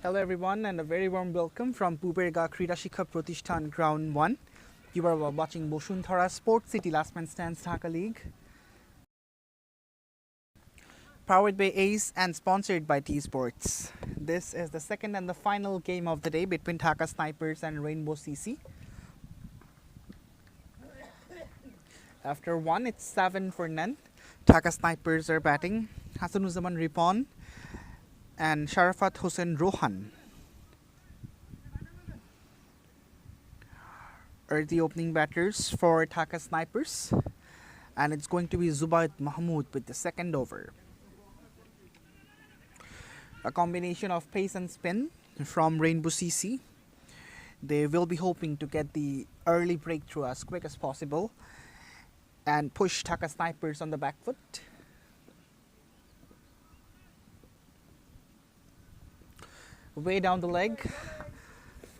Hello everyone and a very warm welcome from Puberga Krida Shikha Pratishthan Ground 1. You are watching Boshuntara Sports City Last Man Stands Dhaka League. Powered by Ace and sponsored by T Sports. This is the second and the final game of the day between Dhaka Snipers and Rainbow CC. After one, it's 7 for none. Dhaka Snipers are batting. Hasanuzzaman Ripon and Sharafat Hossein Rohan are the opening batters for Dhaka Snipers, and it's going to be Zubaid Mahmood with the second over. A combination of pace and spin from Rainbow CC. They will be hoping to get the early breakthrough as quick as possible and push Dhaka Snipers on the back foot. Way down the leg,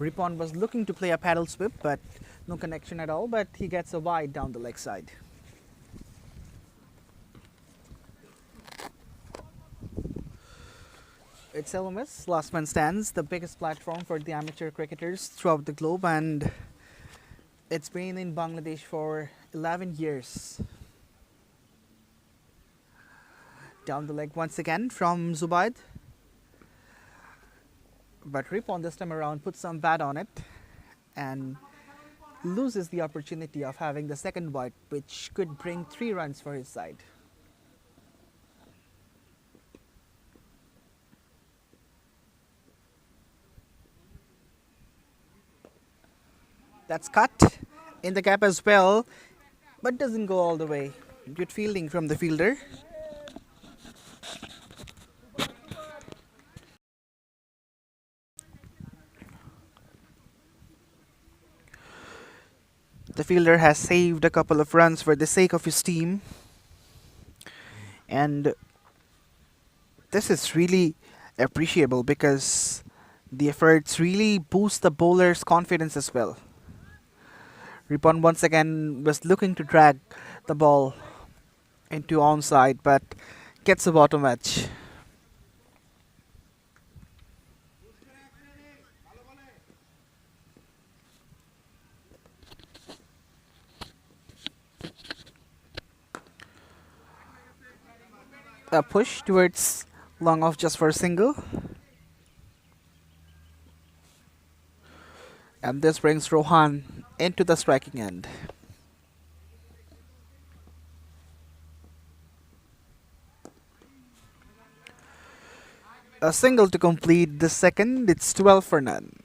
Ripon was looking to play a paddle sweep, but no connection at all, but he gets a wide down the leg side. It's LMS, Last Man Stands, the biggest platform for the amateur cricketers throughout the globe, and it's been in Bangladesh for 11 years. Down the leg once again from Zubaid. But Ripon this time around puts some bat on it and loses the opportunity of having the second wide, which could bring 3 runs for his side. That's cut in the gap as well, but doesn't go all the way. Good fielding from the fielder. The fielder has saved a couple of runs for the sake of his team, and this is really appreciable because the efforts really boost the bowler's confidence as well. Ripon once again was looking to drag the ball into onside, but gets a bottom edge. A push towards long off just for a single. And this brings Rohan into the striking end. A single to complete the second, it's 12 for none.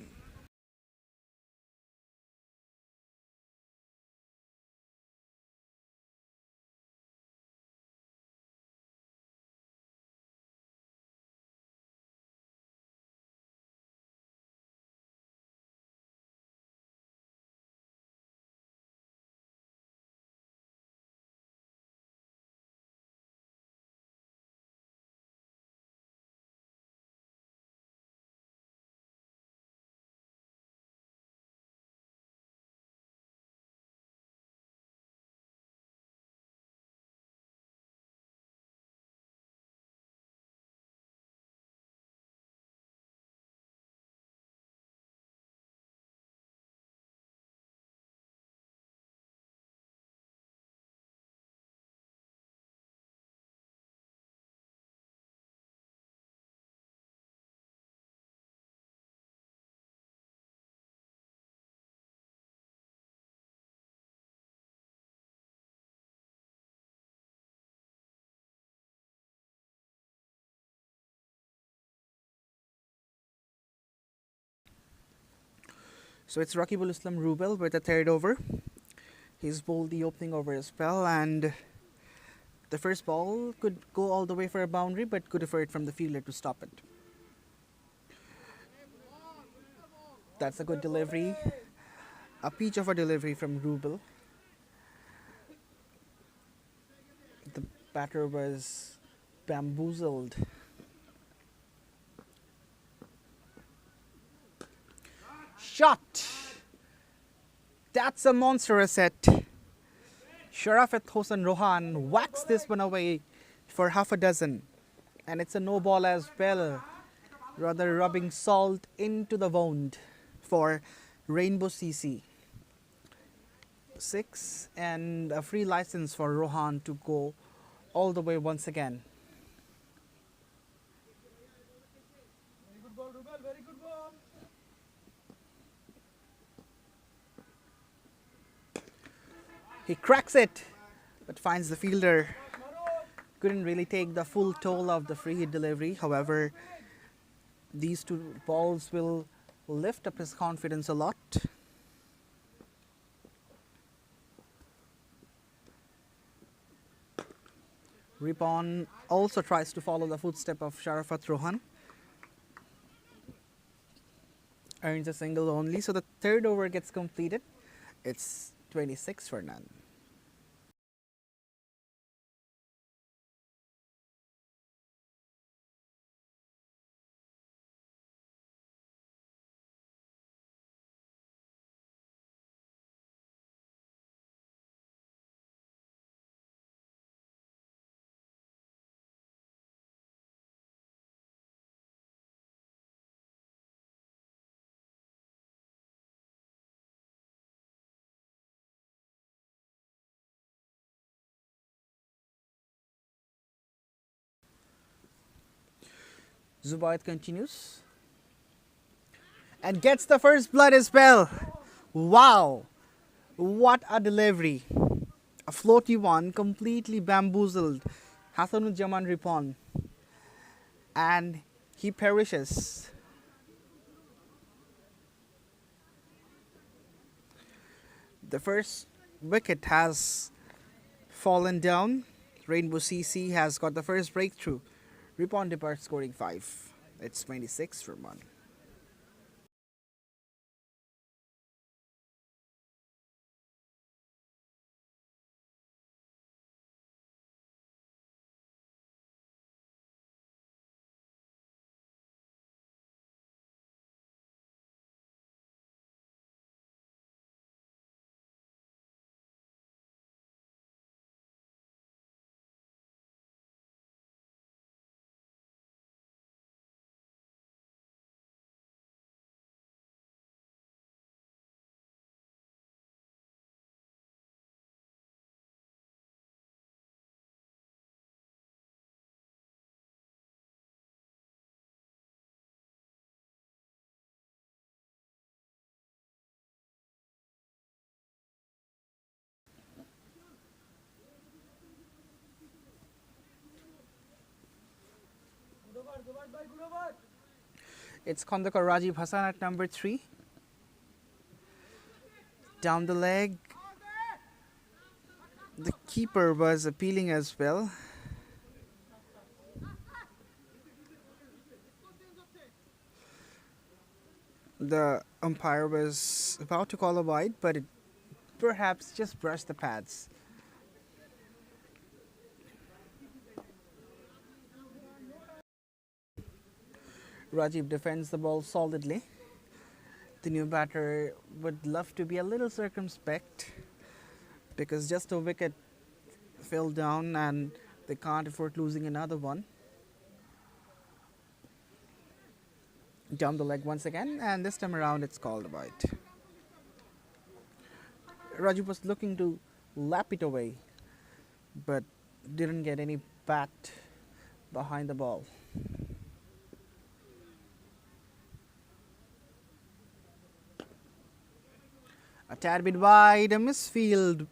So it's Rakibul Islam Rubel with the third over. He's bowled the opening over as well, and the first ball could go all the way for a boundary, but good effort from the fielder to stop it. That's a good delivery. A peach of a delivery from Rubel. The batter was bamboozled. Shot! That's a monstrous hit. Sharafat Hossein Rohan whacks this one away for half a dozen. And it's a no ball as well. rather rubbing salt into the wound for Rainbow CC. 6 and a free license for Rohan to go all the way once again. He cracks it, but finds the fielder. Couldn't really take the full toll of the free hit delivery. However, these two balls will lift up his confidence a lot. Ripon also tries to follow the footstep of Sharafat Rohan. Earns a single only, so the third over gets completed. It's 26 for none. Zubaid continues and gets the first blood as well. Wow, what a delivery! A floaty one, completely bamboozled Hasanuজ্জামান Ripon, and he perishes. The first wicket has fallen down. Rainbow CC has got the first breakthrough. Ripon departs scoring 5. It's 26 for 1. It's Khandakar Rajiv Hassan at number 3. Down the leg. The keeper was appealing as well. The umpire was about to call a wide, but it perhaps just brushed the pads. Rajiv defends the ball solidly. The new batter would love to be a little circumspect because just a wicket fell down and they can't afford losing another one. Down the leg once again, and this time around it's called a wide. Rajiv was looking to lap it away, but didn't get any bat behind the ball. A tad bit wide, a misfield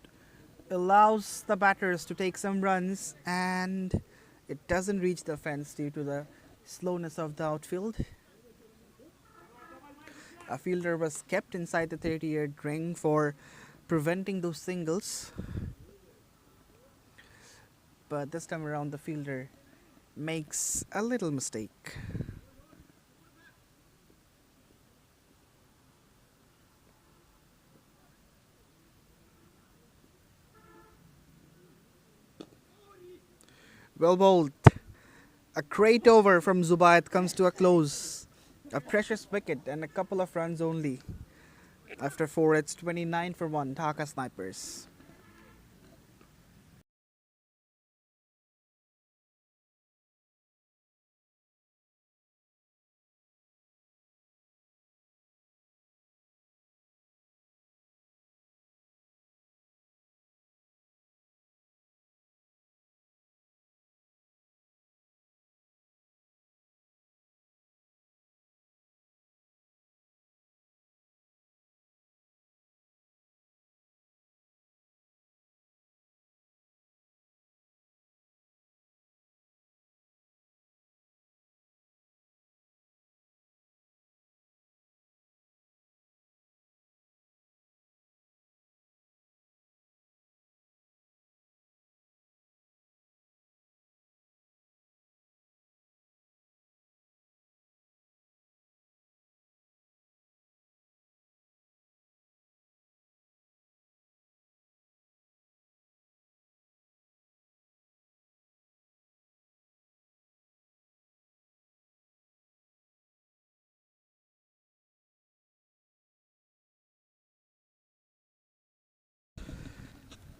allows the batters to take some runs, and it doesn't reach the fence due to the slowness of the outfield. A fielder was kept inside the 30-yard ring for preventing those singles, but this time around the fielder makes a little mistake. Well bowled. A great over from Zubaid comes to a close. A precious wicket and a couple of runs only. After 4, it's 29 for 1, Dhaka Snipers.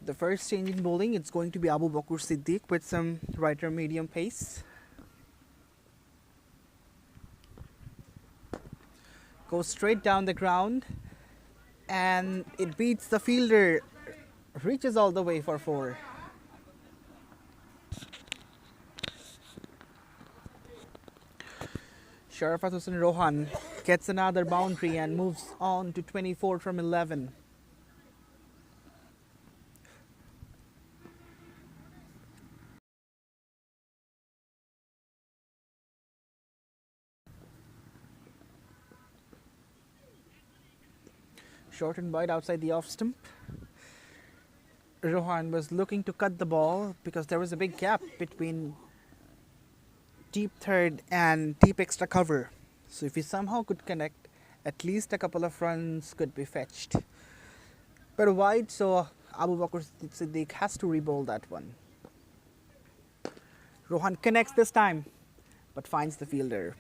The first change in bowling, it's going to be Abu Bakr Siddiq with some right-arm medium pace. Goes straight down the ground and it beats the fielder, reaches all the way for 4. Sharafat Hussain Rohan gets another boundary and moves on to 24 from 11. Short and wide outside the off stump. Rohan was looking to cut the ball because there was a big gap between deep third and deep extra cover. So if he somehow could connect, at least a couple of runs could be fetched. But wide, so Abu Bakr Siddiq has to re-bowl that one. Rohan connects this time, but finds the fielder.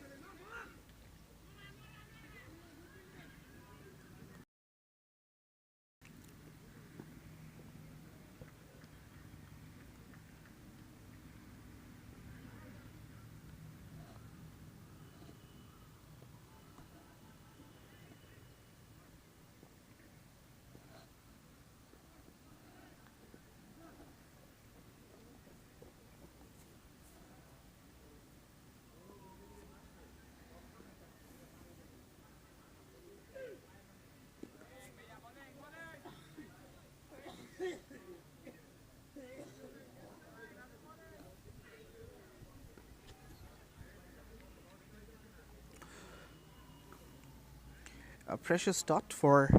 A precious dot for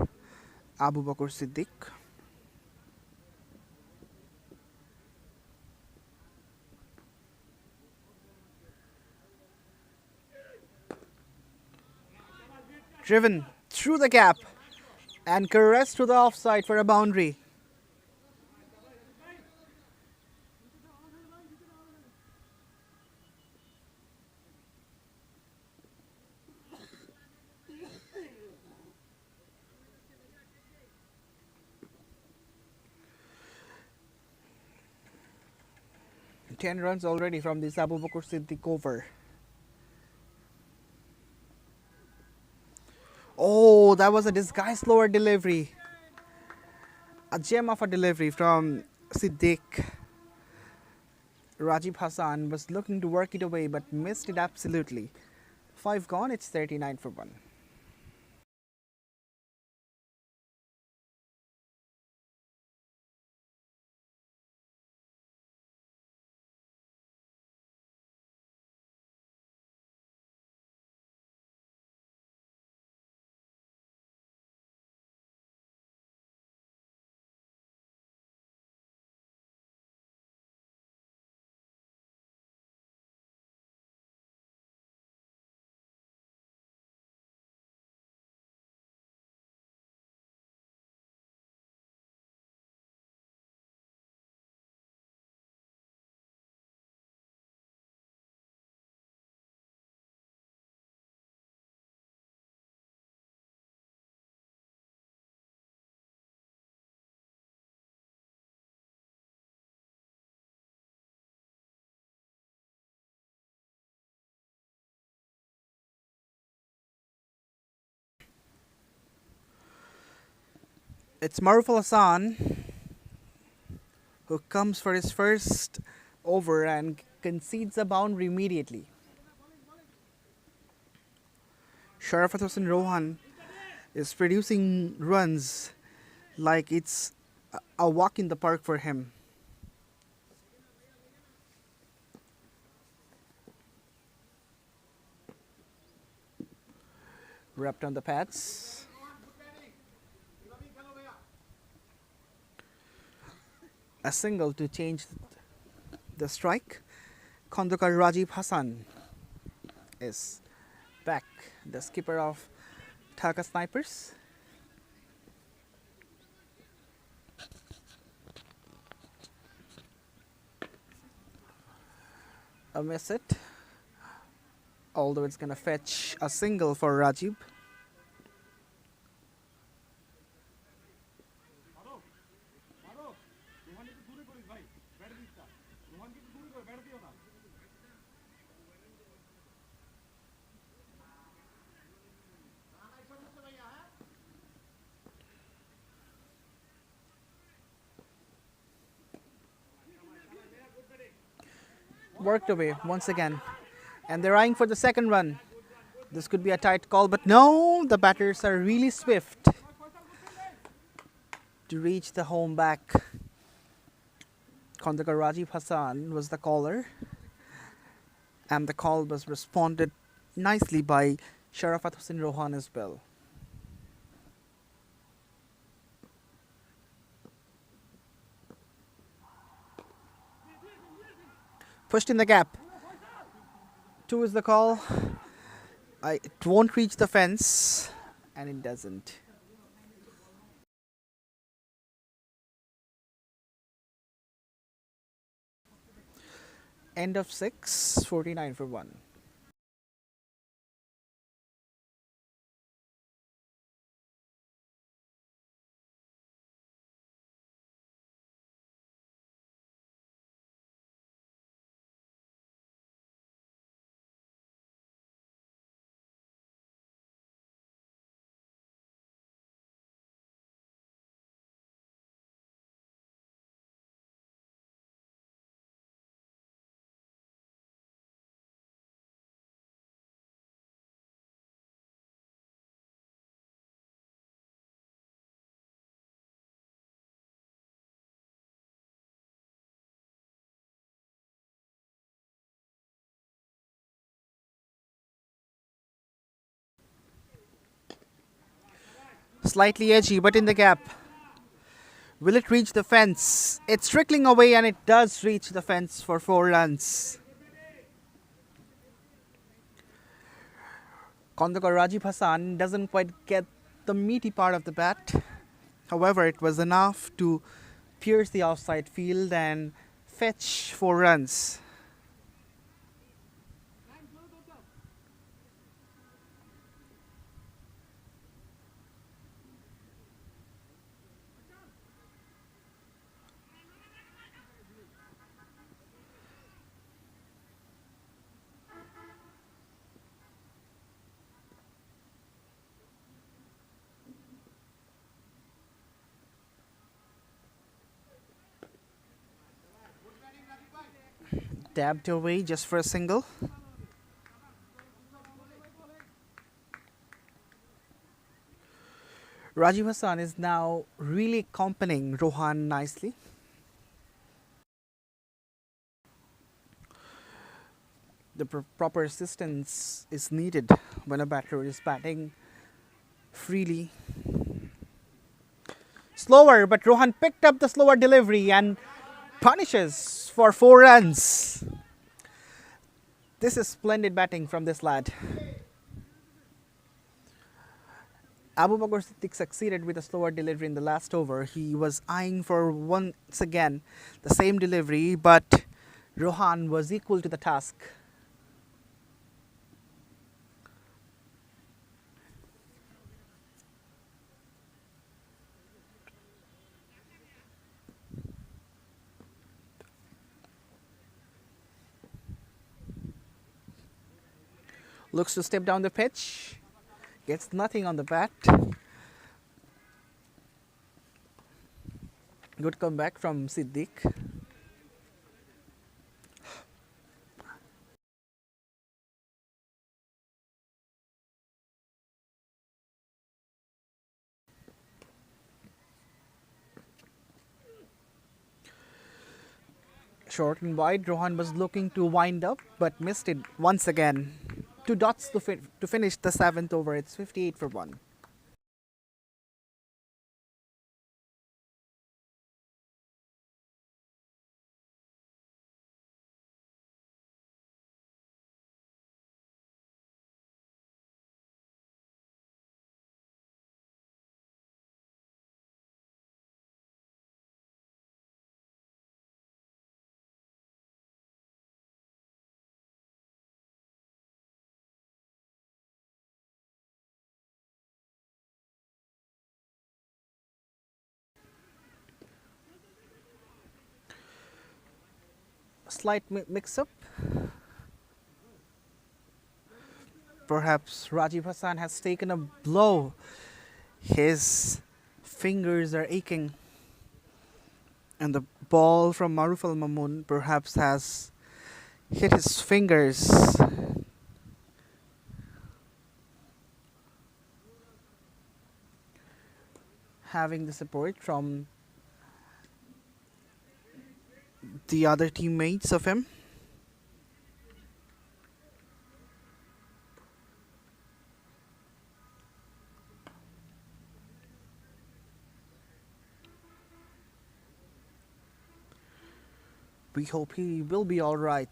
Abu Bakr Siddiq. Driven through the gap and caressed to the offside for a boundary. Ten runs already from this Abu Bakr Siddiq over. Oh, that was a disguised lower delivery. A gem of a delivery from Siddiq. Rajib Hassan was looking to work it away but missed it absolutely. 5 gone, it's 39 for 1. It's Maruf Al Hassan who comes for his first over and concedes a boundary immediately. Sharafat Hussain Rohan is producing runs like it's a walk in the park for him. Wrapped on the pads. A single to change the strike. Khandakar Rajib Hassan is back, the skipper of Dhaka Snipers. A miss it, although it's gonna fetch a single for Rajib. worked away once again. And they're eyeing for the second run. This could be a tight call, but no, the batters are really swift to reach the home back. Khandakar Rajiv Hassan was the caller, and the call was responded nicely by Sharafat Hussain Rohan as well. Pushed in the gap. Two is the call. It won't reach the fence, and it doesn't. End of 6, 49 for 1. Slightly edgy, but in the gap. Will it reach the fence? It's trickling away, and it does reach the fence for 4 runs. Khandakar Rajiv Hassan doesn't quite get the meaty part of the bat. However, it was enough to pierce the offside field and fetch 4 runs. Dabbed away just for a single. Rajiv Hassan is now really accompanying Rohan nicely. The proper assistance is needed when a batter is batting freely. Slower, but Rohan picked up the slower delivery and punishes for 4 runs. This is splendid batting from this lad. Abu Bakr Siddiq succeeded with a slower delivery in the last over. He was eyeing for once again the same delivery, but Rohan was equal to the task. Looks to step down the pitch. Gets nothing on the bat. Good comeback from Siddiq. Short and wide, Rohan was looking to wind up but missed it once again. 2 dots to finish the 7th over. It's 58 for 1. Slight mix-up. Perhaps Rajiv Hassan has taken a blow. His fingers are aching. And the ball from Maruf Al Mamun perhaps has hit his fingers, having the support from the other teammates of him. We hope he will be alright.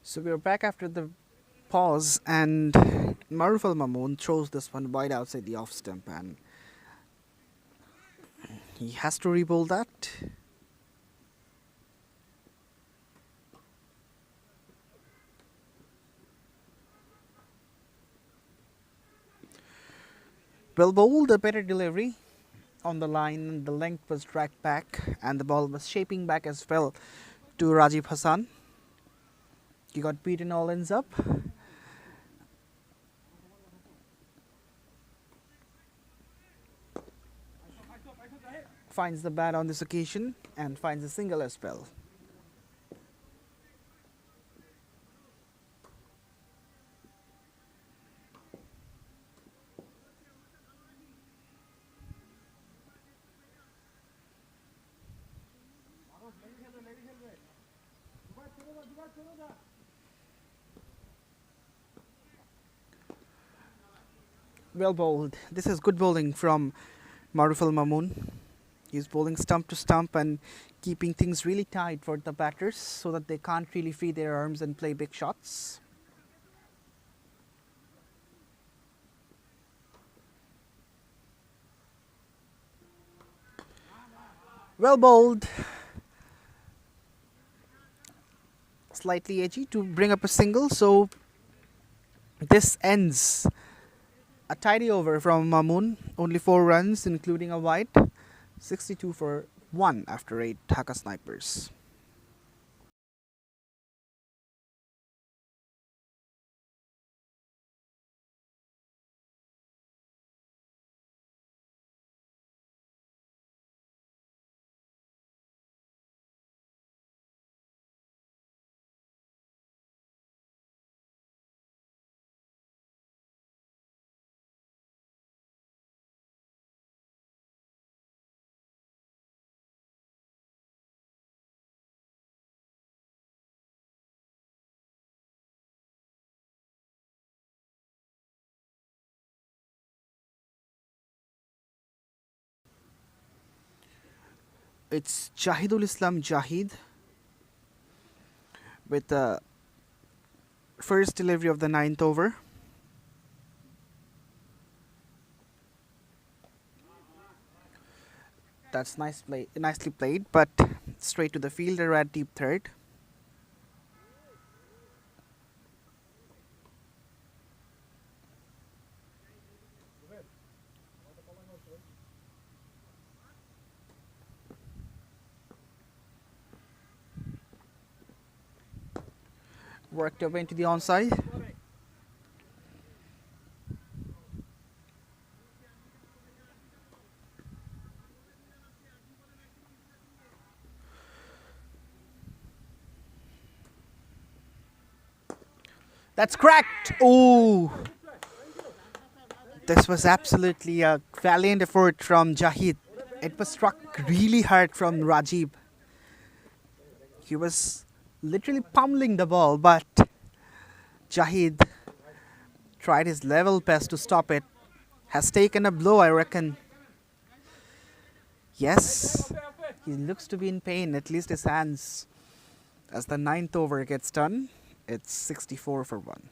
So we're back after the pause, and Maruf Al Mamoon throws this one wide outside the off stump, and he has to rebowl that. Well bowled, a better delivery on the line. The length was dragged back, and the ball was shaping back as well to Rajiv Hassan. He got beaten all ends up. Finds the bat on this occasion and finds a single as well. Well bowled. This is good bowling from Maruf Al Mamoon. He's bowling stump to stump and keeping things really tight for the batters so that they can't really free their arms and play big shots. Well bowled. Slightly edgy to bring up a single, so this ends a tidy over from Mamoon. Only 4 runs, including a wide. 62 for 1 after 8 Dhaka snipers. It's Jahidul Islam Jahid with the first delivery of the 9th over. That's nicely played, but straight to the fielder at deep third. Worked away into the onside. That's cracked. Oh, this was absolutely a valiant effort from Jahid. It was struck really hard from Rajiv. He was literally pummeling the ball, but Jahid tried his level best to stop it. Has taken a blow, I reckon. Yes, he looks to be in pain, at least his hands. As the ninth over gets done, it's 64 for 1.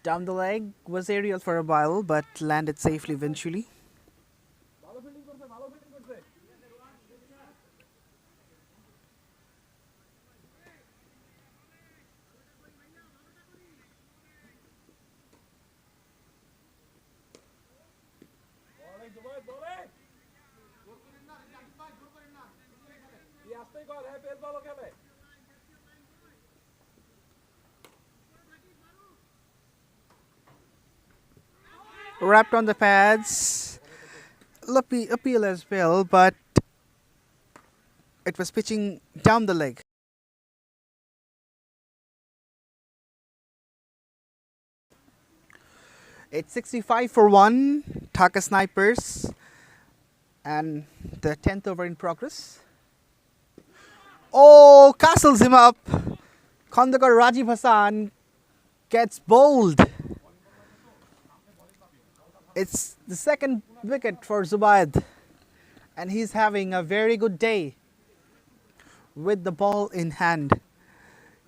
Down the leg was aerial for a while, but landed safely eventually. Wrapped on the pads. Appeal as well, but it was pitching down the leg. It's 65 for 1. Dhaka Snipers. And the 10th over in progress. Oh, castles him up. Khandakar Rajiv Hassan gets bowled. It's the second wicket for Zubaid. And he's having a very good day with the ball in hand.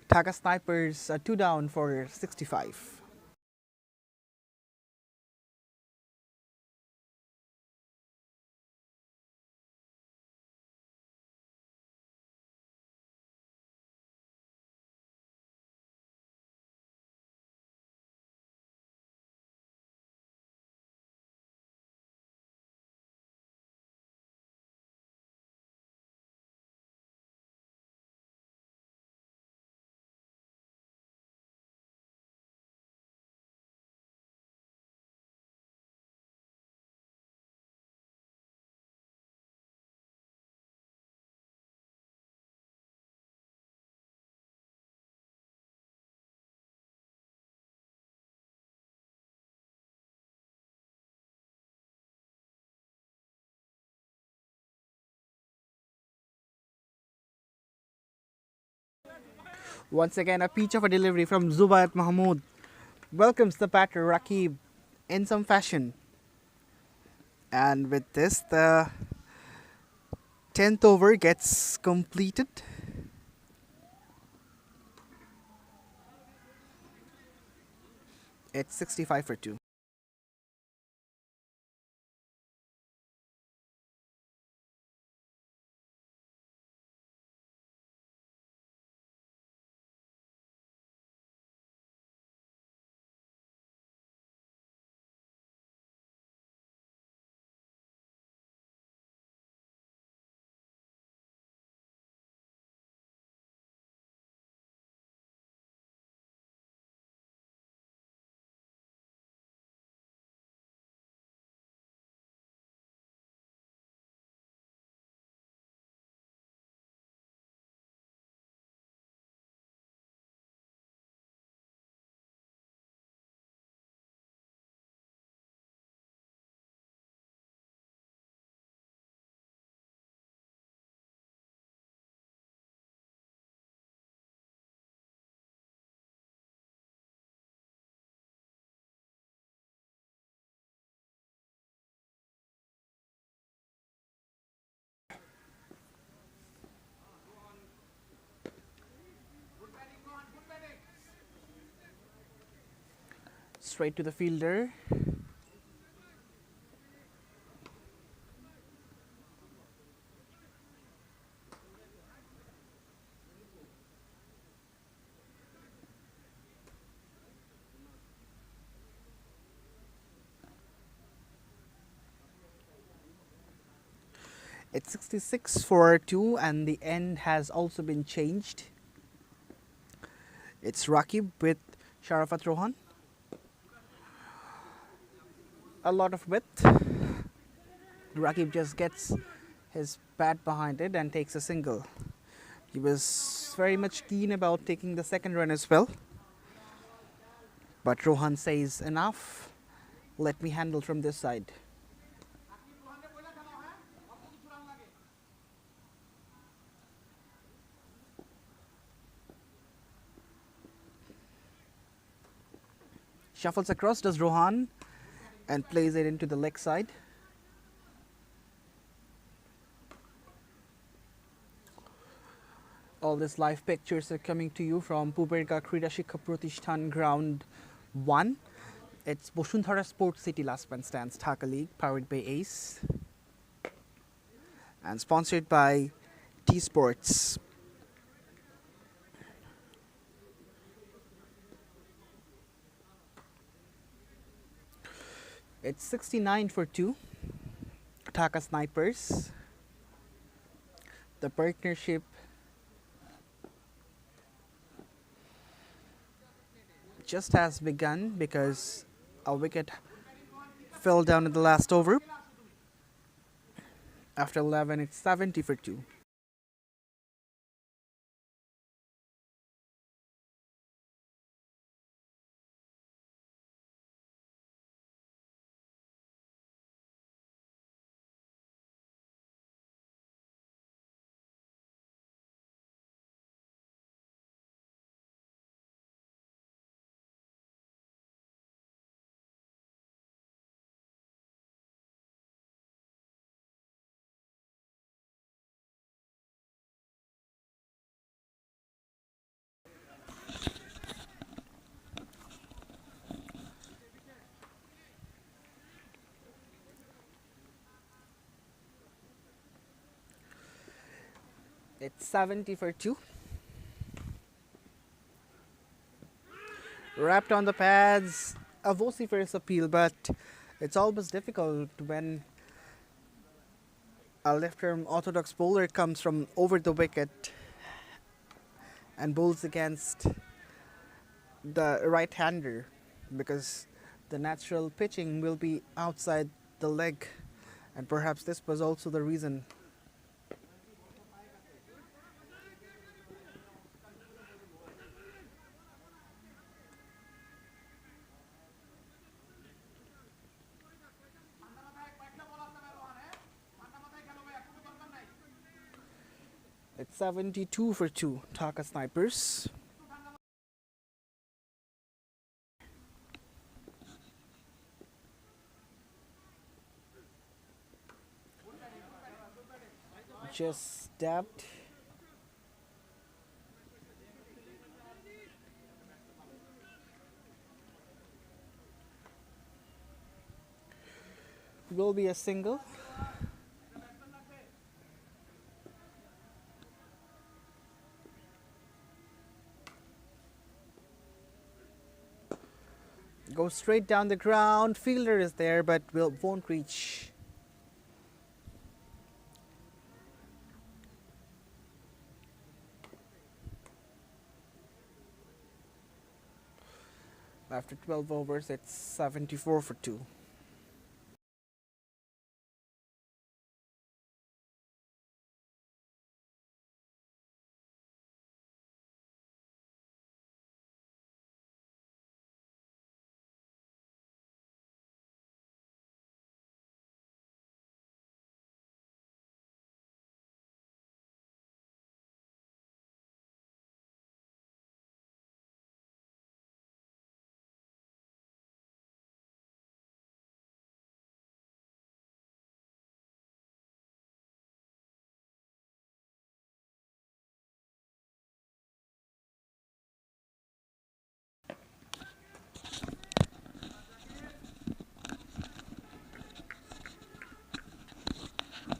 Dhaka Snipers are 2 down for 65. Once again, a peach of a delivery from Zubaid Mahmood welcomes the batter Rakib in some fashion. And with this, the 10th over gets completed. It's 65 for 2. Straight to the fielder. It's 66 for 2, and the end has also been changed. It's Rakib with Sharafat Rohan. A lot of width. Rakib just gets his bat behind it and takes a single. He was very much keen about taking the second run as well. But Rohan says, enough, let me handle from this side. Shuffles across, does Rohan, and plays it into the leg side. All these live pictures are coming to you from Puberga Krida Shikha Pratishthan Ground 1. It's Bosundhara Sports City Last Man Stands Dhaka League, powered by Ace, and sponsored by T Sports. It's 69 for 2. Dhaka Snipers. The partnership just has begun because a wicket fell down in the last over. After 11, it's 70 for 2. It's 70 for 2. Wrapped on the pads, a vociferous appeal, but it's always difficult when a left-arm orthodox bowler comes from over the wicket and bowls against the right-hander, because the natural pitching will be outside the leg, and perhaps this was also the reason. It's 72 for 2, Dhaka Snipers. Just stabbed. Will be a single. Goes straight down the ground. Fielder is there, but won't reach. After 12 overs, it's 74 for 2.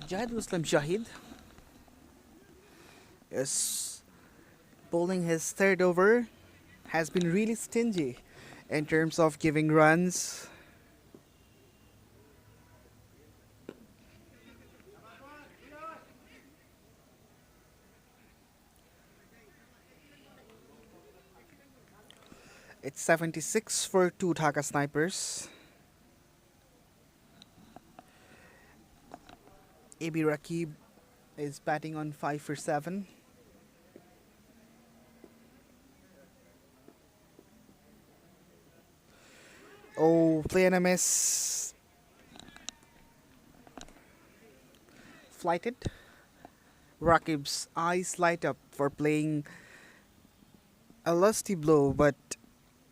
Jahid Muslim Shahid is bowling his third over, has been really stingy in terms of giving runs. It's 76 for 2 Dhaka Snipers. AB Rakib is batting on 5 for 7. Oh, play and a miss. Flighted. Rakib's eyes light up for playing a lusty blow, but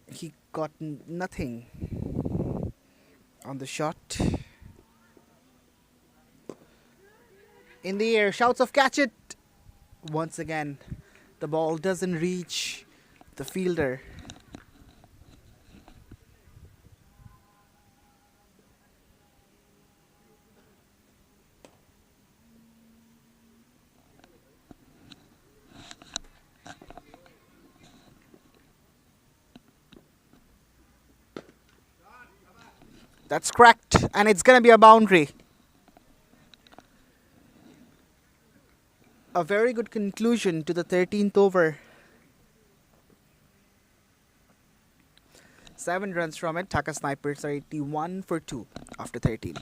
he got nothing on the shot. In the air, shouts of catch it! Once again, the ball doesn't reach the fielder. That's cracked, and it's gonna be a boundary. A very good conclusion to the 13th over. 7 runs from it. Dhaka Snipers are 81 for 2 after 13.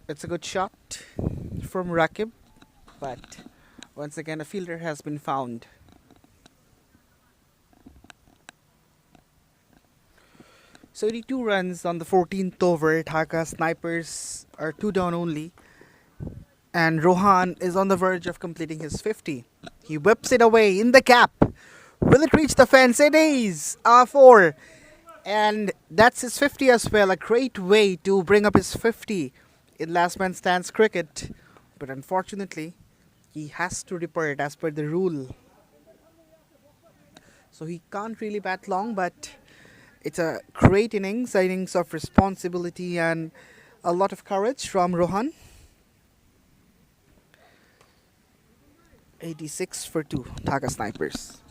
It's a good shot from Rakib, but once again, a fielder has been found. So 82 runs on the 14th over. Dhaka Snipers are 2 down only. And Rohan is on the verge of completing his 50. He whips it away in the gap. Will it reach the fence? It is a 4. And that's his 50 as well. A great way to bring up his 50 in last man stands cricket. But unfortunately, he has to depart as per the rule. So he can't really bat long, but it's a great innings of responsibility and a lot of courage from Rohan. 86 for 2, Dhaka Snipers.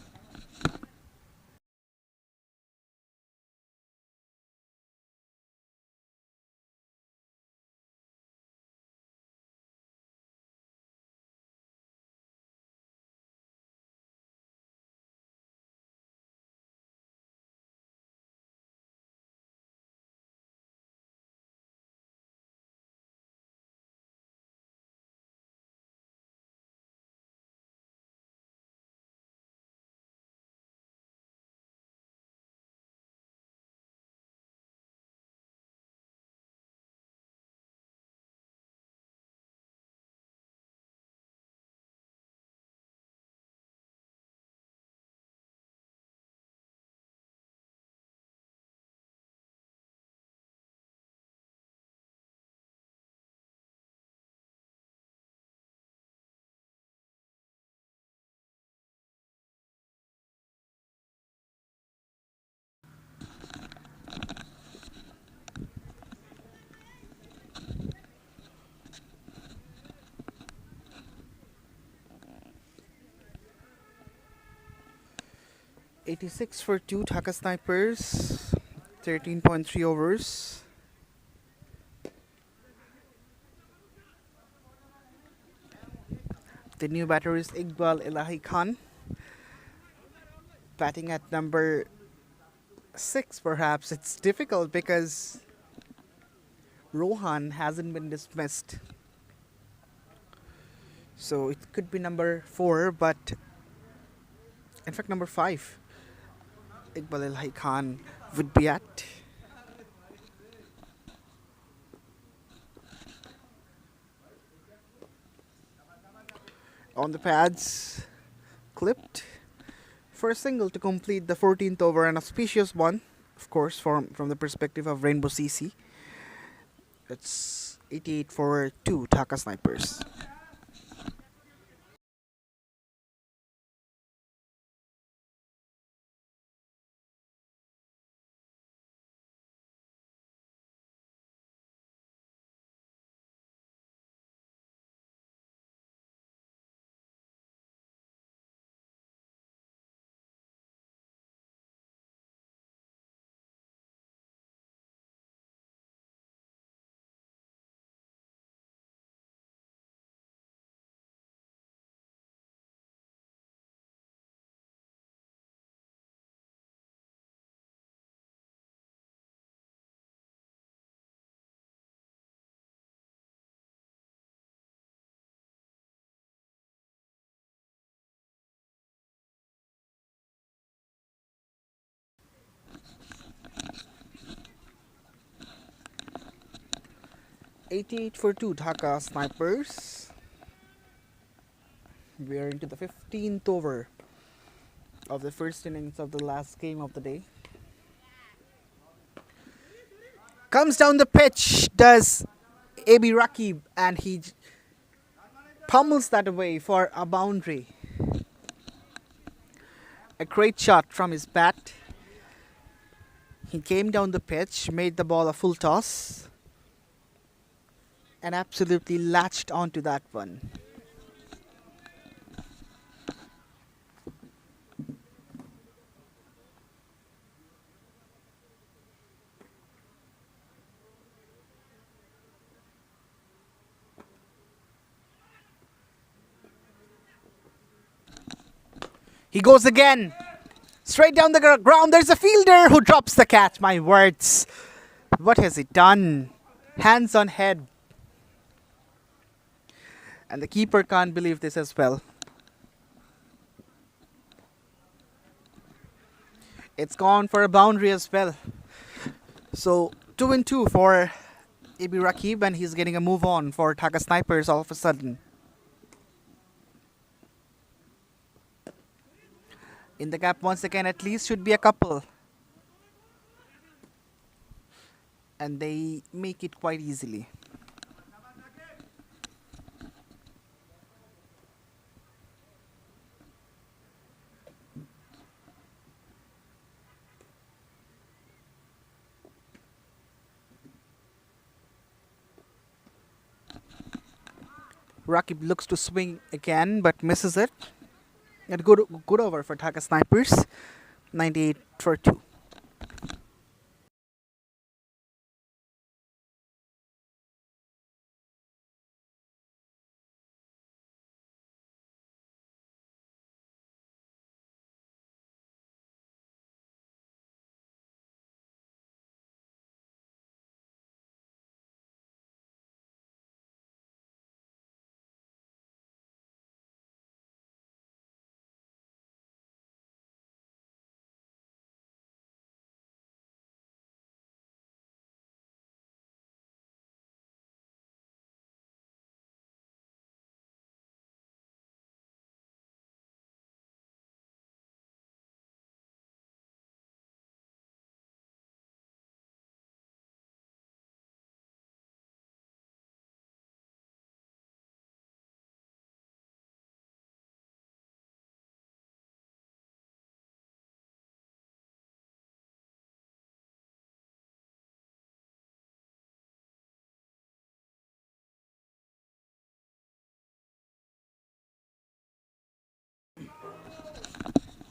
'86 for 2, Dhaka Snipers. 13.3 overs. The new batter is Iqbal Elahi Khan, batting at number 6 perhaps. It's difficult because Rohan hasn't been dismissed. So it could be number 4, but in fact number 5. Iqbal Elahi Khan would be at. On the pads, clipped for a single to complete the 14th over, an auspicious one, of course, from the perspective of Rainbow CC. It's 88 for 2 Dhaka Snipers. $88 for 2 Dhaka Snipers. We are into the 15th over of the first innings of the last game of the day. Comes down the pitch, does AB Rakib, and he pummels that away for a boundary. A great shot from his bat. He came down the pitch, made the ball a full toss, and absolutely latched onto that one. He goes again. Straight down the ground. There's a fielder who drops the catch. My words. What has he done? Hands on head. And the keeper can't believe this as well. It's gone for a boundary as well. So 2-2 for AB Rakib, and he's getting a move on for Dhaka Snipers all of a sudden. In the gap once again, at least should be a couple. And they make it quite easily. Rakib looks to swing again, but misses it. And good over for Dhaka Snipers. 98 for 2.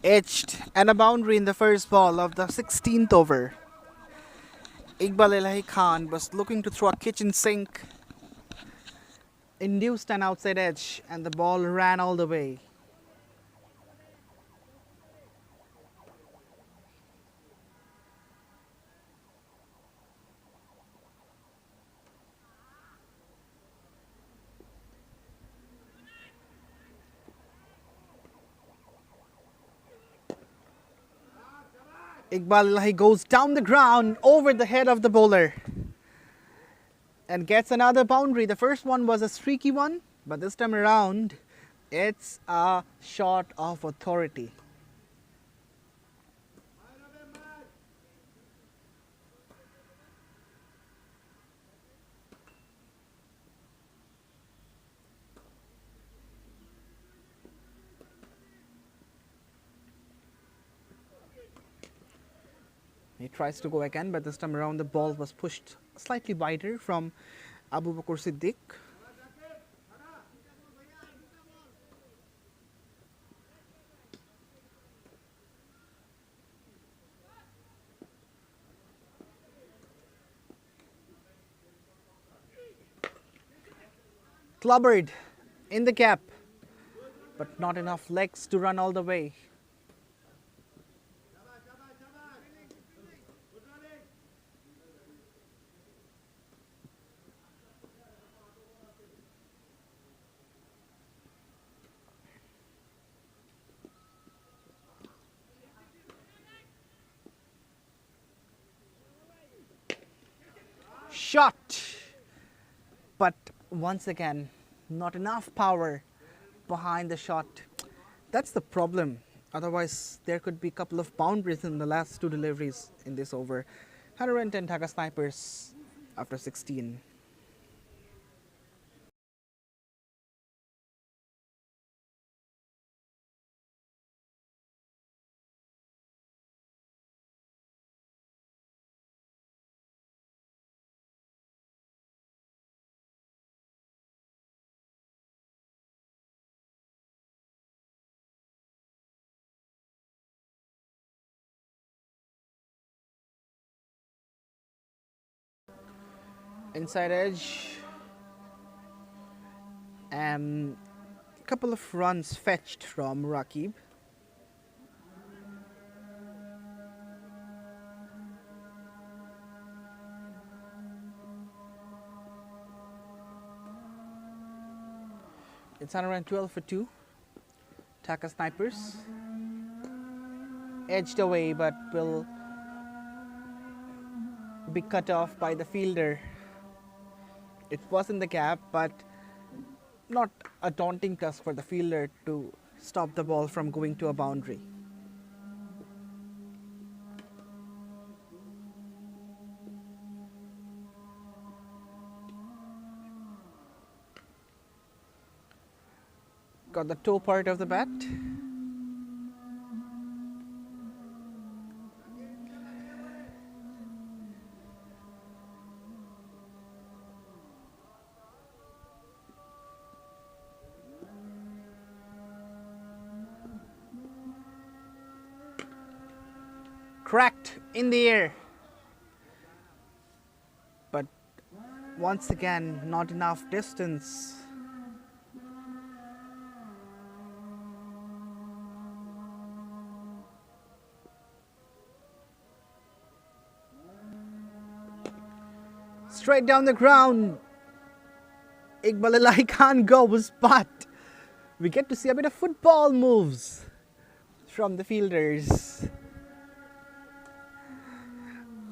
Edged and a boundary in the first ball of the 16th over. Iqbal Elahi Khan was looking to throw a kitchen sink induced an outside edge, and the ball ran all the way. Iqbal Ilahi goes down the ground over the head of the bowler and gets another boundary. The first one was a streaky one, but this time around, it's a shot of authority. He tries to go again, but this time around the ball was pushed slightly wider from Abu Bakr Siddiq. Clubbered in the gap, but not enough legs to run all the way. Shot! But once again, not enough power behind the shot. That's the problem. Otherwise, there could be a couple of boundaries in the last two deliveries in this over. 110 Dhaka Snipers after 16. Inside edge. A couple of runs fetched from Rakib. It's 112 for 2. Dhaka Snipers edged away, but will be cut off by the fielder. It was in the gap, but not a daunting task for the fielder to stop the ball from going to a boundary. Got the toe part of the bat. Cracked in the air. But once again, not enough distance. Straight down the ground. Iqbal Ilahi can't go, but we get to see a bit of football moves from the fielders.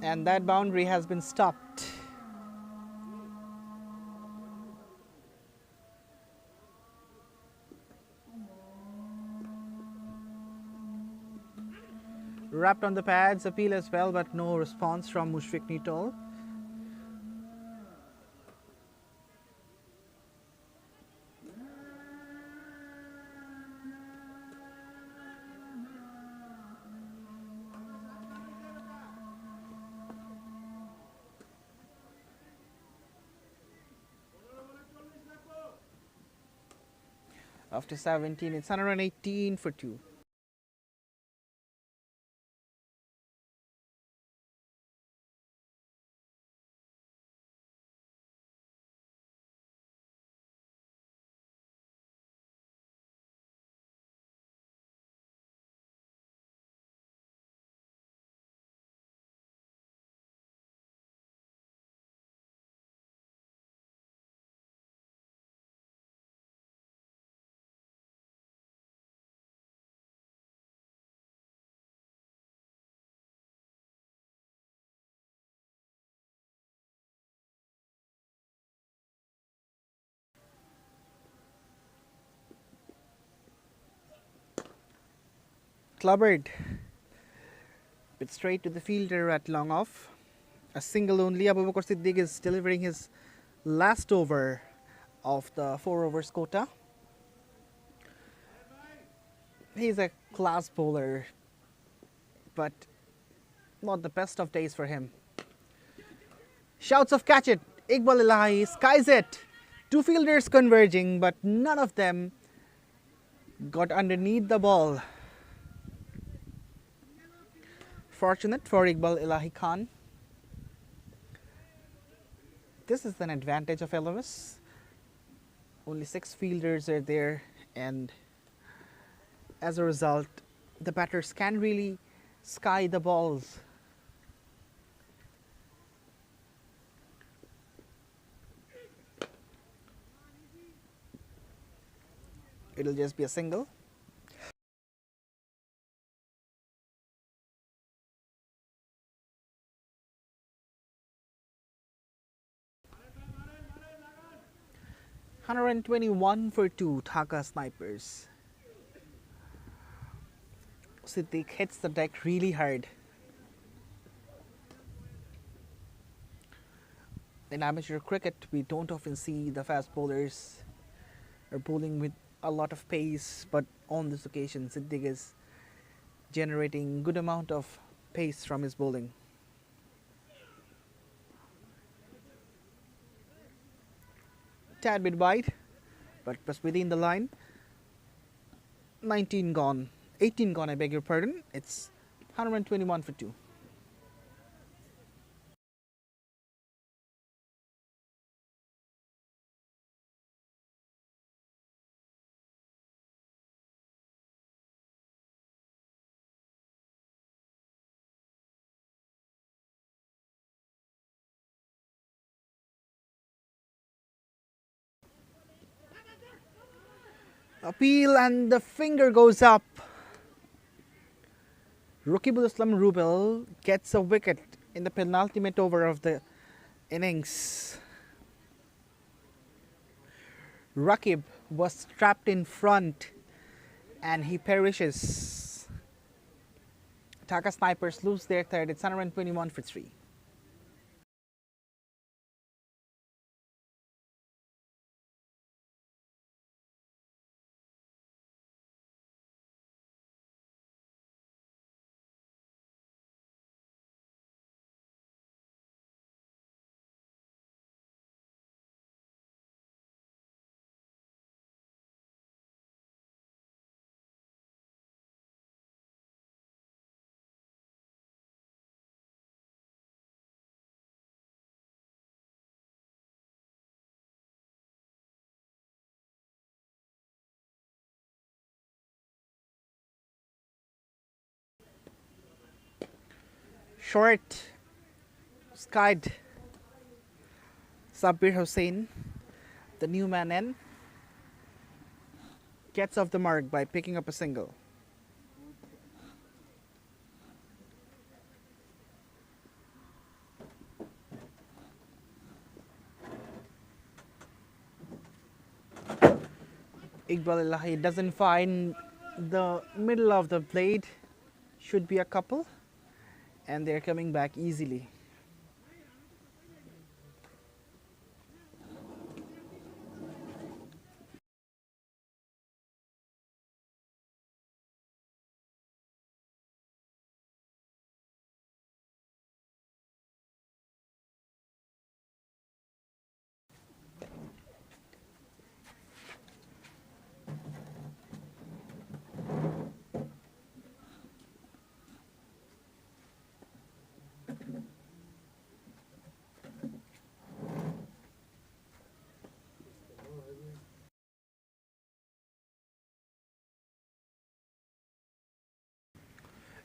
And that boundary has been stopped. Wrapped on the pads, appeal as well, but no response from Mushfiq Nitol. After 17, it's 118 for 2. Clubbered, but straight to the fielder at long off. A single only. Abu Bakr Siddiq is delivering his last over of the 4 overs quota. He's a class bowler, but not the best of days for him. Shouts of catch it. Iqbal Elahi skies it. Two fielders converging, but none of them got underneath the ball. Fortunate for Iqbal Elahi Khan. This is an advantage of LOS. Only 6 fielders are there, and as a result, the batters can really sky the balls. It'll just be a single. $121 for 2 Dhaka snipers. Siddiq hits the deck really hard. In amateur cricket, we don't often see the fast bowlers are bowling with a lot of pace, but on this occasion, Siddiq is generating good amount of pace from his bowling. Tad bit wide, but was within the line. 19 gone, 18 gone, I beg your pardon. It's 121 for 2. Appeal and the finger goes up. Rukibul Islam Rubel gets a wicket in the penultimate over of the innings. Rakib was trapped in front and he perishes. Dhaka snipers lose their third. It's 121 for 3. Short, skied. Sabir Hussain, the new man in, gets off the mark by picking up a single. Iqbal Elahi doesn't find the middle of the blade. Should be a couple, and they're coming back easily.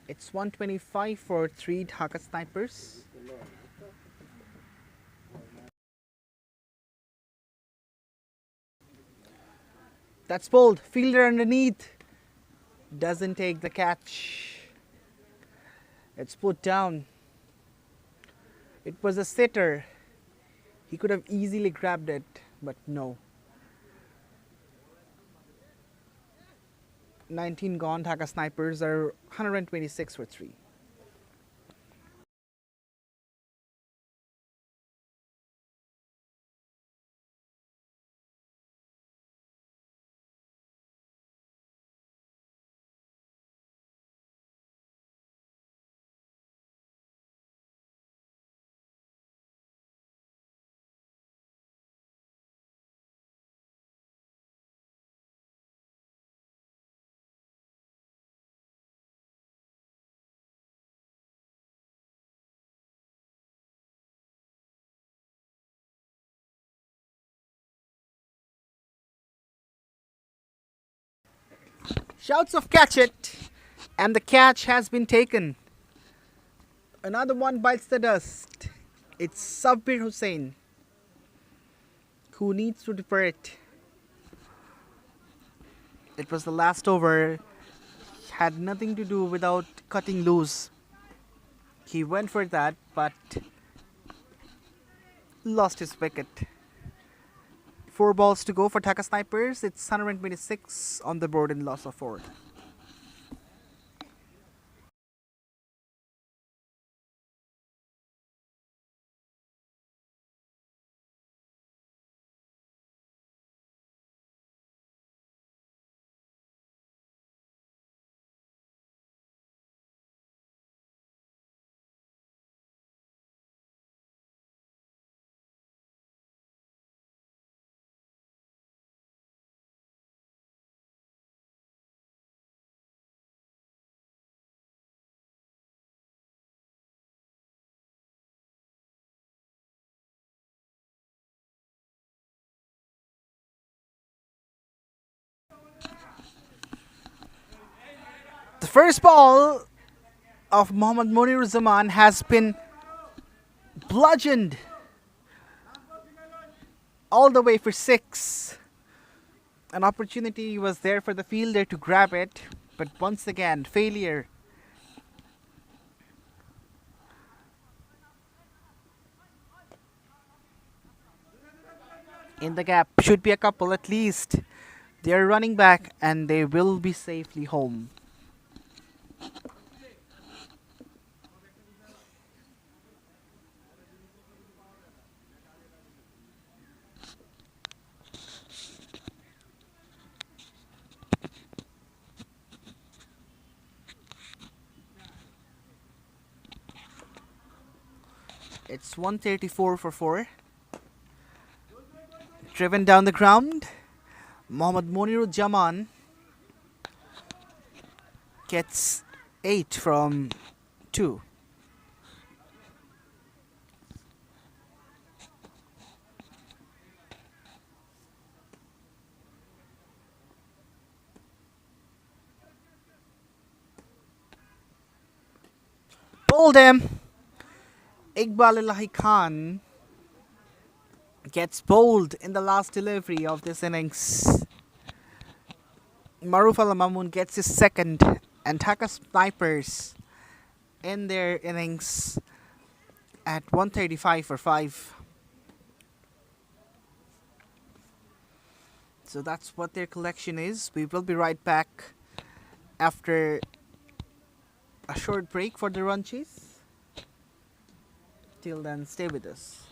It's 125 for 3 Dhaka snipers. That's bowled. Fielder underneath. Doesn't take the catch. It's put down. It was a sitter. He could have easily grabbed it, but no. 19 gone. Dhaka Snipers are 126 for 3. Shouts of catch it! And the catch has been taken. Another one bites the dust. It's Sabbir Hussain who needs to defer it. It was the last over. Had nothing to do without cutting loose. He went for that, but lost his wicket. 4 balls to go for Dhaka Snipers. It's 126 on the board in loss of 4. The first ball of Mohammad Munir Zaman has been bludgeoned all the way for 6. An opportunity was there for the fielder to grab it, but once again, failure. In the gap, should be a couple at least. They are running back and they will be safely home. It's 134 for 4. Driven down the ground. Mohammad Jaman gets 8 from 2. Bowled him. Iqbal Ilahi Khan gets bowled in the last delivery of this innings. Maruf Al Mamun gets his second, and Dhaka Snipers in their innings at 135 for 5. So that's what their collection is. We will be right back after a short break for the run chase. Till then, stay with us.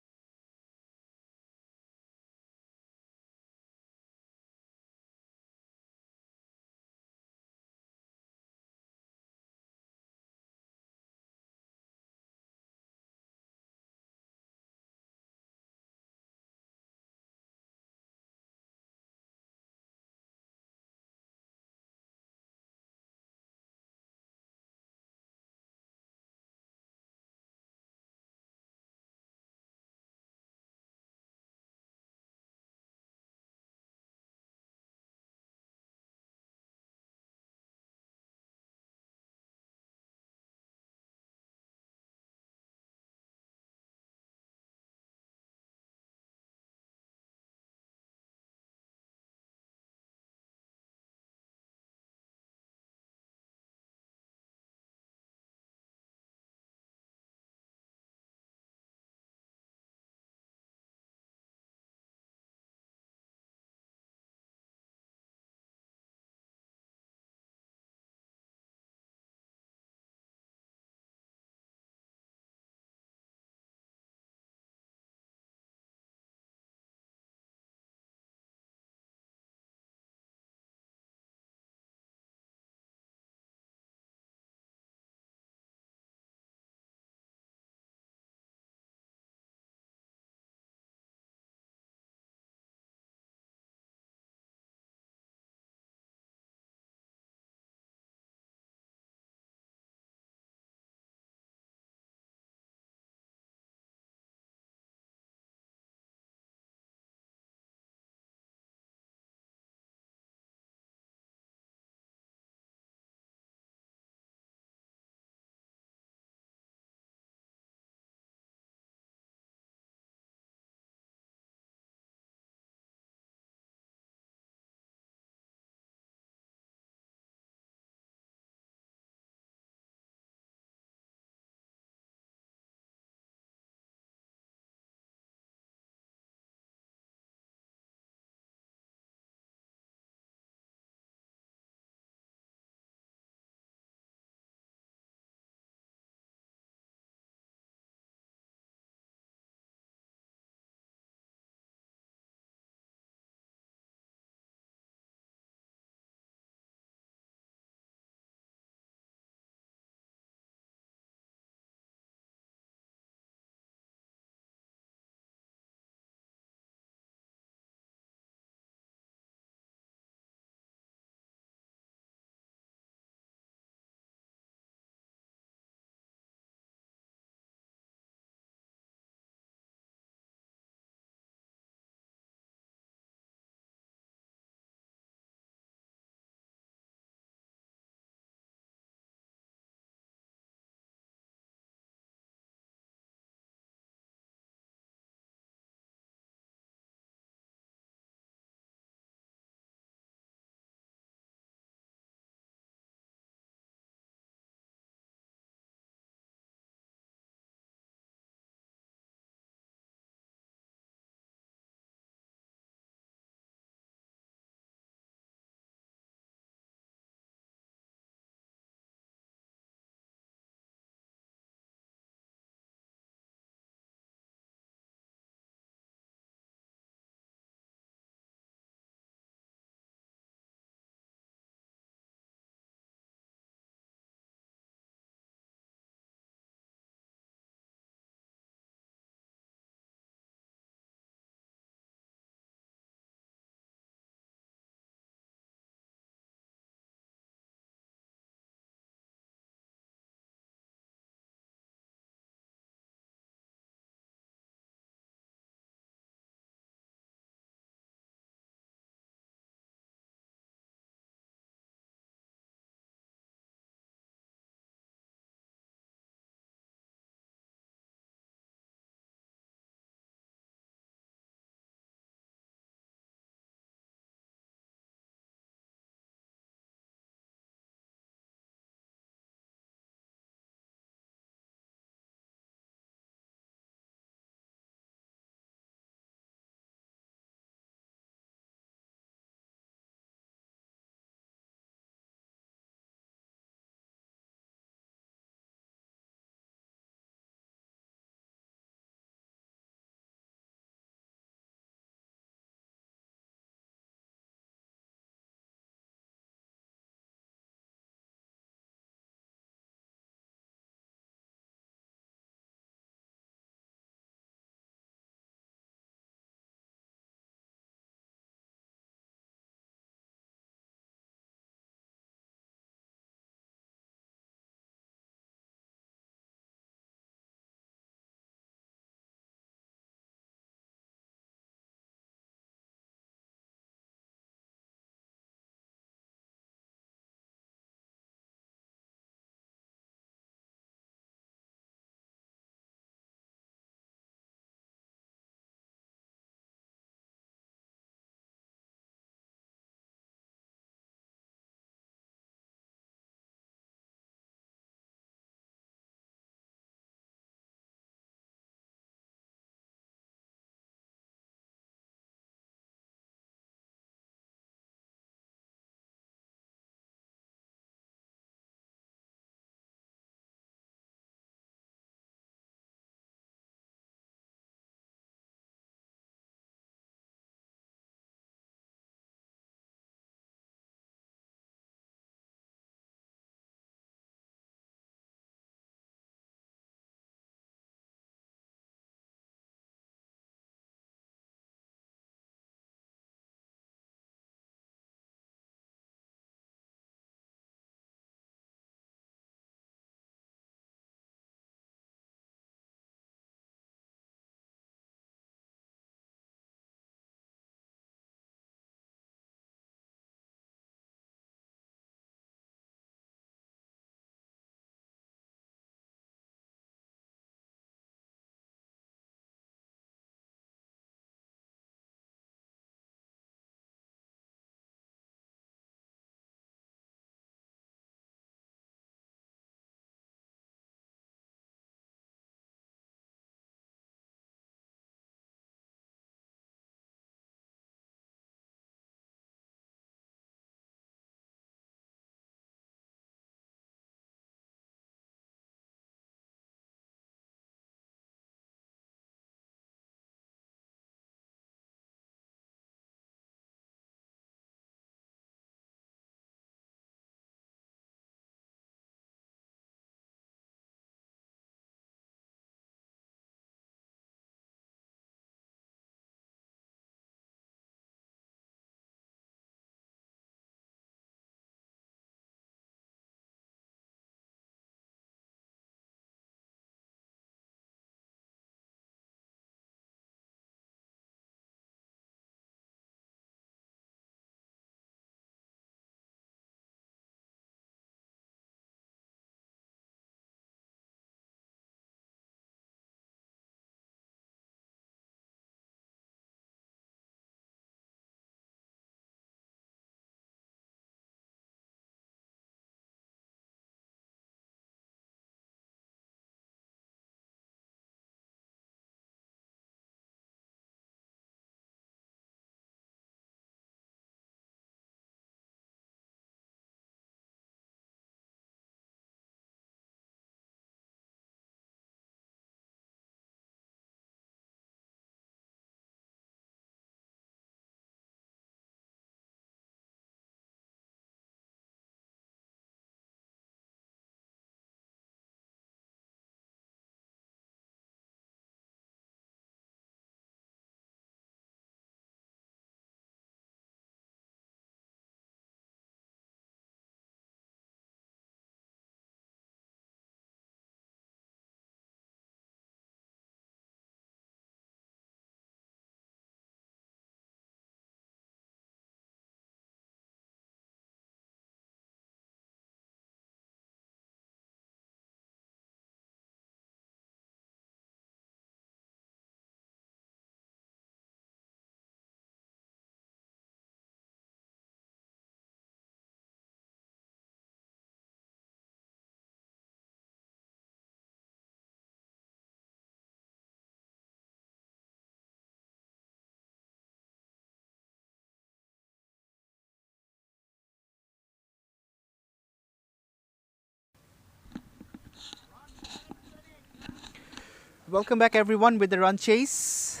Welcome back, everyone, with the run chase.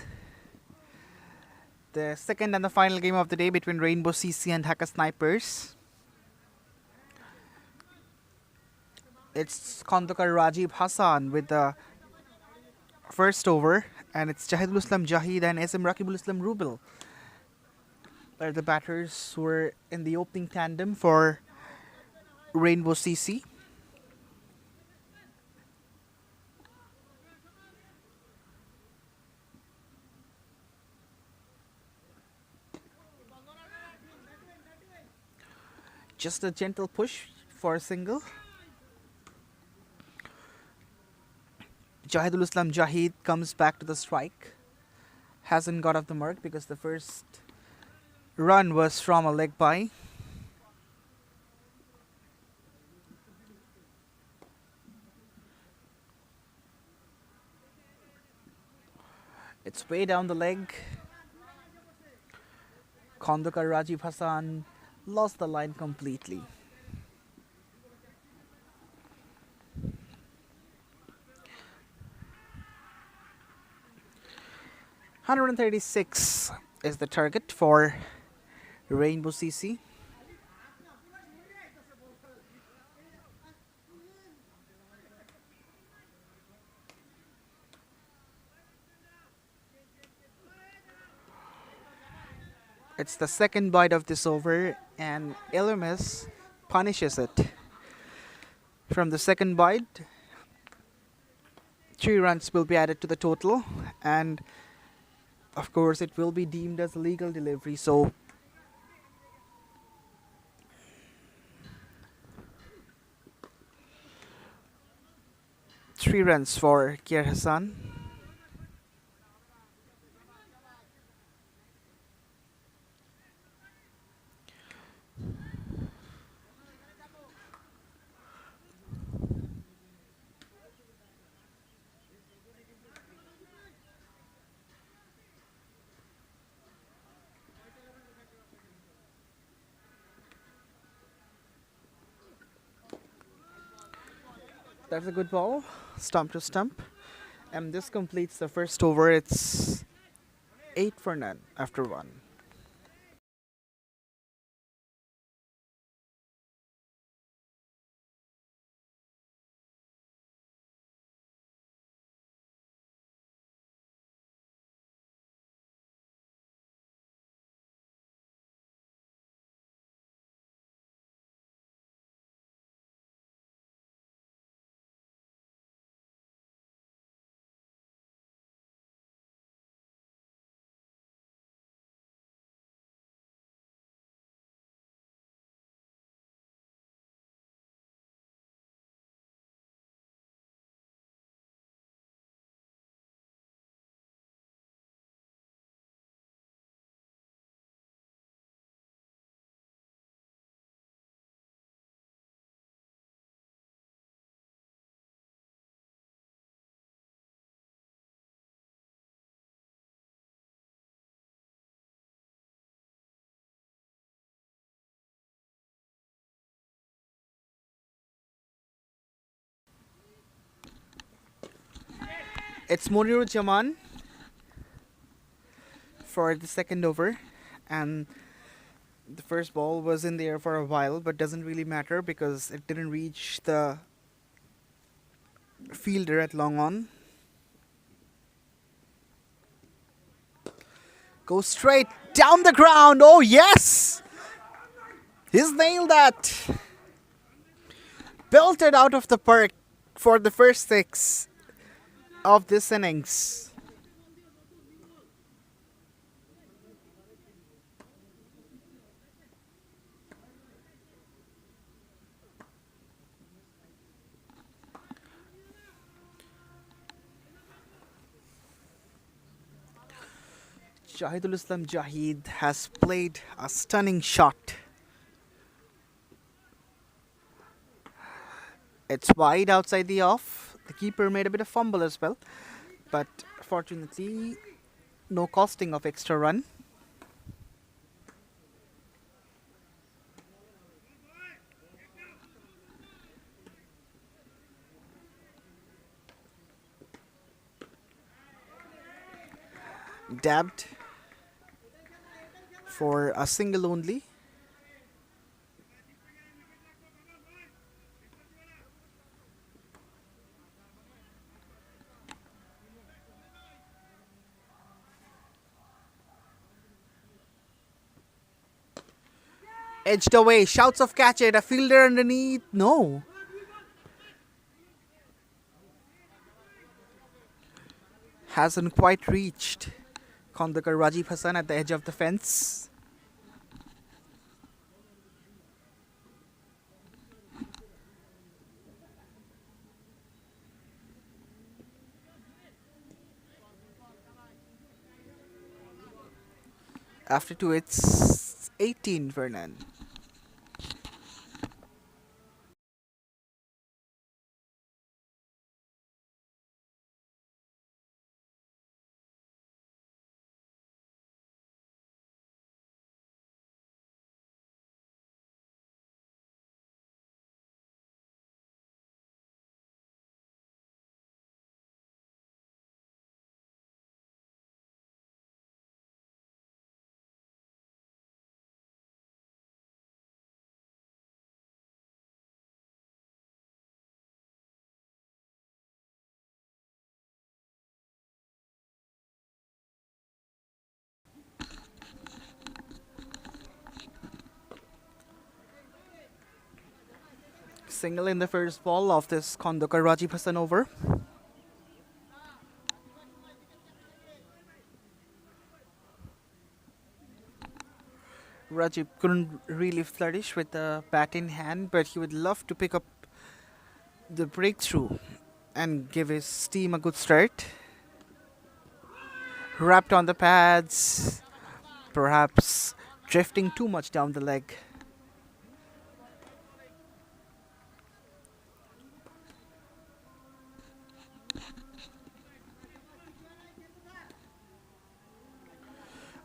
The second and the final game of the day between Rainbow CC and Dhaka Snipers. It's Khandakar Rajiv Hassan with the first over, and it's Jahidul Islam Jahid and SM Rakibul Islam Rubel are the batters who were in the opening tandem for Rainbow CC. Just a gentle push for a single. Jahidul Islam Jahid comes back to the strike. Hasn't got off the mark because the first run was from a leg by. It's way down the leg. Khandakar Rajiv Hassan lost the line completely. $136 is the target for Rainbow CC. It's the second bite of this over, and LMS punishes it. From the second bite, 3 runs will be added to the total, and of course it will be deemed as a legal delivery. So three runs for Kier Hassan. That's a good ball, stump to stump. And this completes the first over. It's 8 for none after 1. It's Monirul Jaman for the second over, and the first ball was in the air for a while, but doesn't really matter because it didn't reach the fielder at long on. Go straight down the ground. Oh yes, he's nailed that. Belted out of the park for the first 6 of this innings. Jahidul Islam Jahid has played a stunning shot. It's wide outside the off. The keeper made a bit of fumble as well, but fortunately, no costing of extra run. dabbed for a single only. Edged away, shouts of catch it, a fielder underneath. No. Hasn't quite reached Kondakar Rajiv Hassan at the edge of the fence. After two, it's 18 for none. Single in the first ball of this Kondakar Rajiv Hassan over. Rajiv couldn't really flourish with the bat in hand, but he would love to pick up the breakthrough and give his team a good start. Wrapped on the pads, perhaps drifting too much down the leg.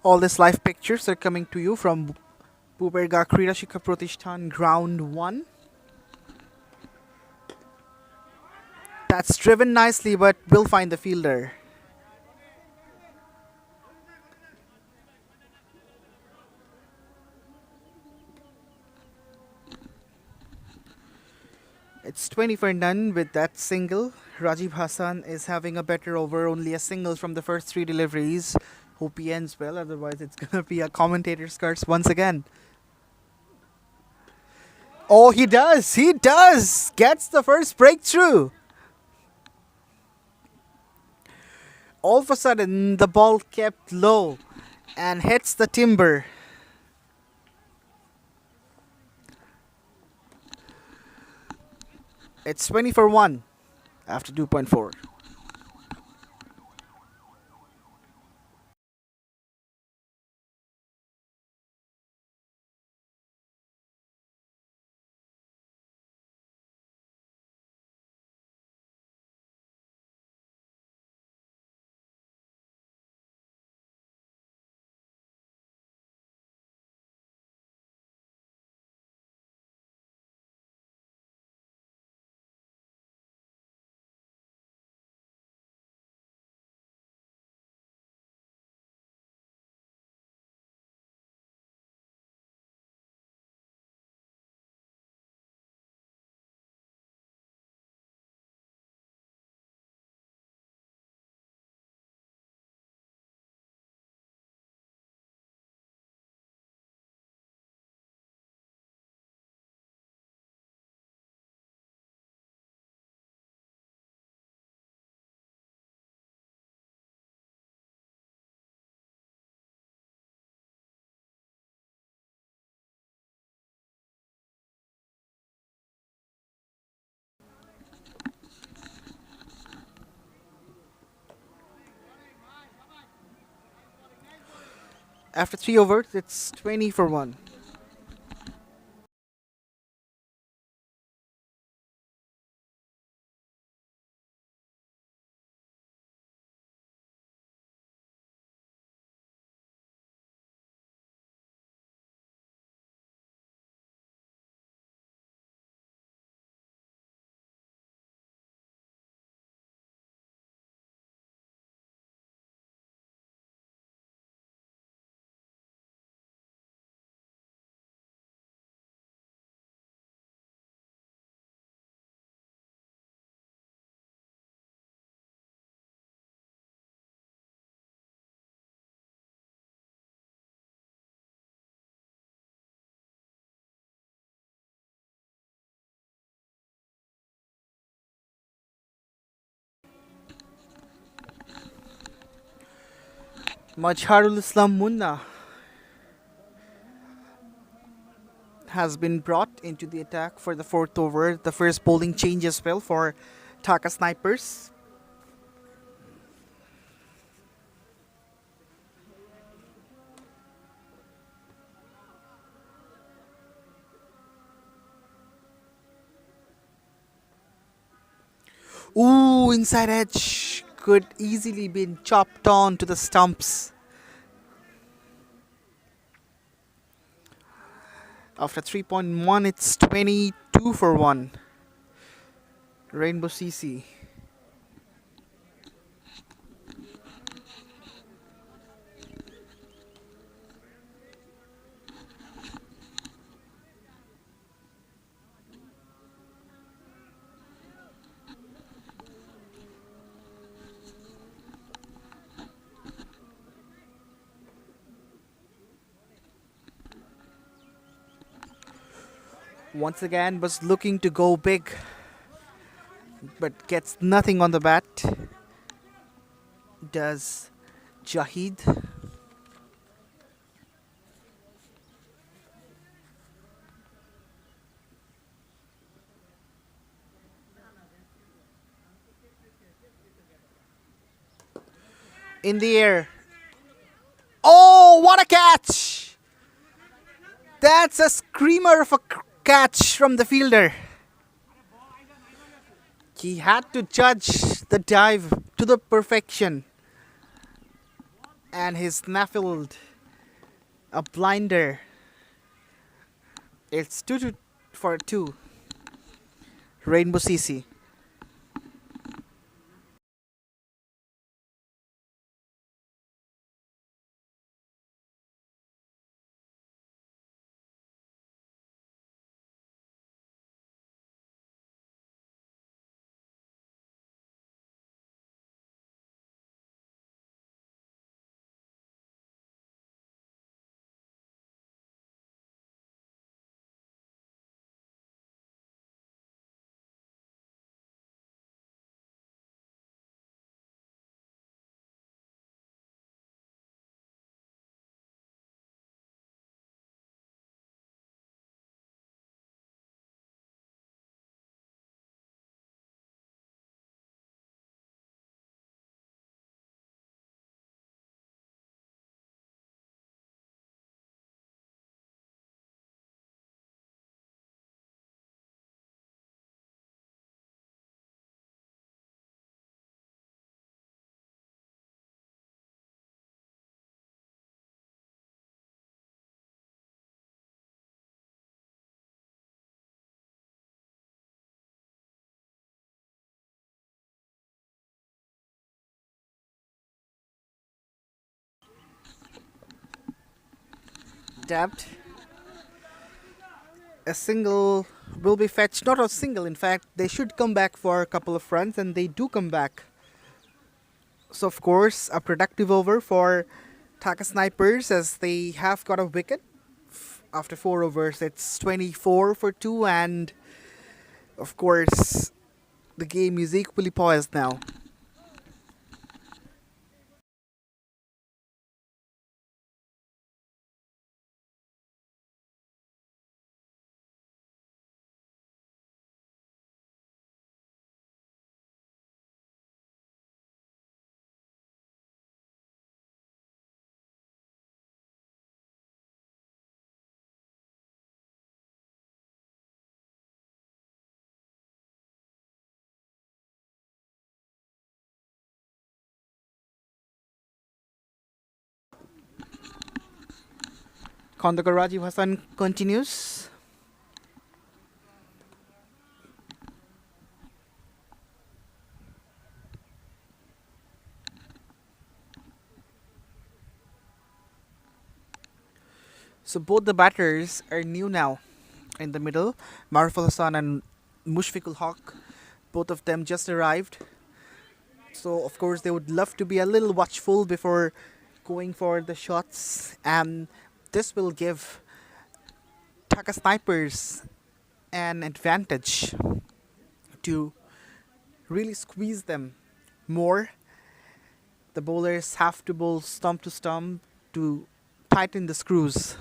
All these live pictures are coming to you from Buberga Krida Shikha Pratishthan Ground 1. That's driven nicely, but will find the fielder. It's 20 for none with that single. Rajiv Hassan is having a better over, only a single from the first three deliveries. Hope he ends well, otherwise it's gonna be a commentator's curse once again. Oh, he does! He does! Gets the first breakthrough! All of a sudden, the ball kept low and hits the timber. It's 20 for 1 after 2.4. After 3 overs, it's 20 for 1. Majharul Islam Munna has been brought into the attack for the fourth over. The first bowling change as well for Dhaka Snipers. Ooh, inside edge could easily been chopped on to the stumps. After 3.1, it's 22 for 1. Rainbow CC. Once again was looking to go big, but gets nothing on the bat. Does Jahid. In the air. Oh, what a catch! That's a screamer of a catch from the fielder. He had to judge the dive to the perfection. And he snaffled a blinder. It's 2 for 2. Rainbow CC. Dabbed. A single will be fetched. Not a single, in fact. They should come back for a couple of runs, and they do come back. So, of course, a productive over for Dhaka Snipers as they have got a wicket. After 4 overs, it's 24 for 2, and of course, the game is equally poised now. Khandakar Rajiv Hassan continues. So both the batters are new now in the middle. Maruful Hassan and Mushfiqul Haq, both of them just arrived. So of course they would love to be a little watchful before going for the shots, and this will give Dhaka Snipers an advantage to really squeeze them more. The bowlers have to bowl stump to stump to tighten the screws.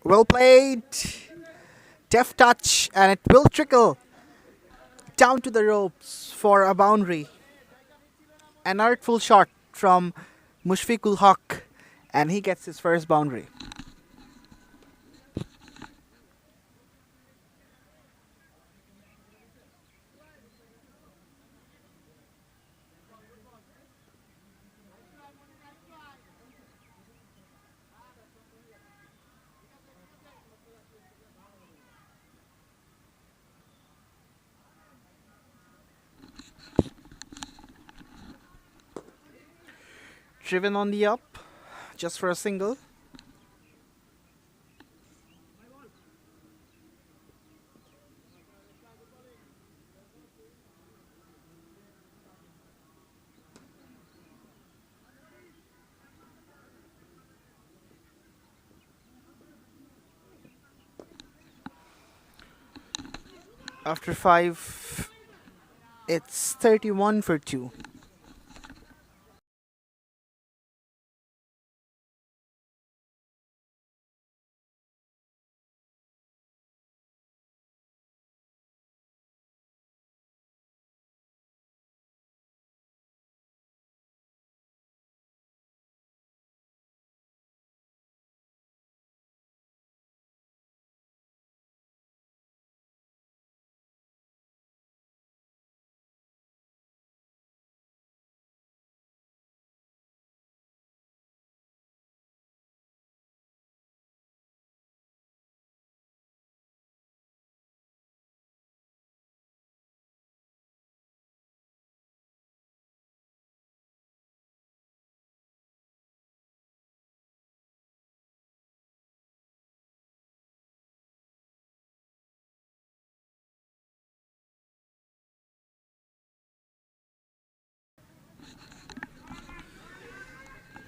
Well played. Deft touch, and it will trickle down to the ropes for a boundary. An artful shot from Mushfiqul Haq, and he gets his first boundary. Driven on the up, just for a single. After 5, it's 31 for 2.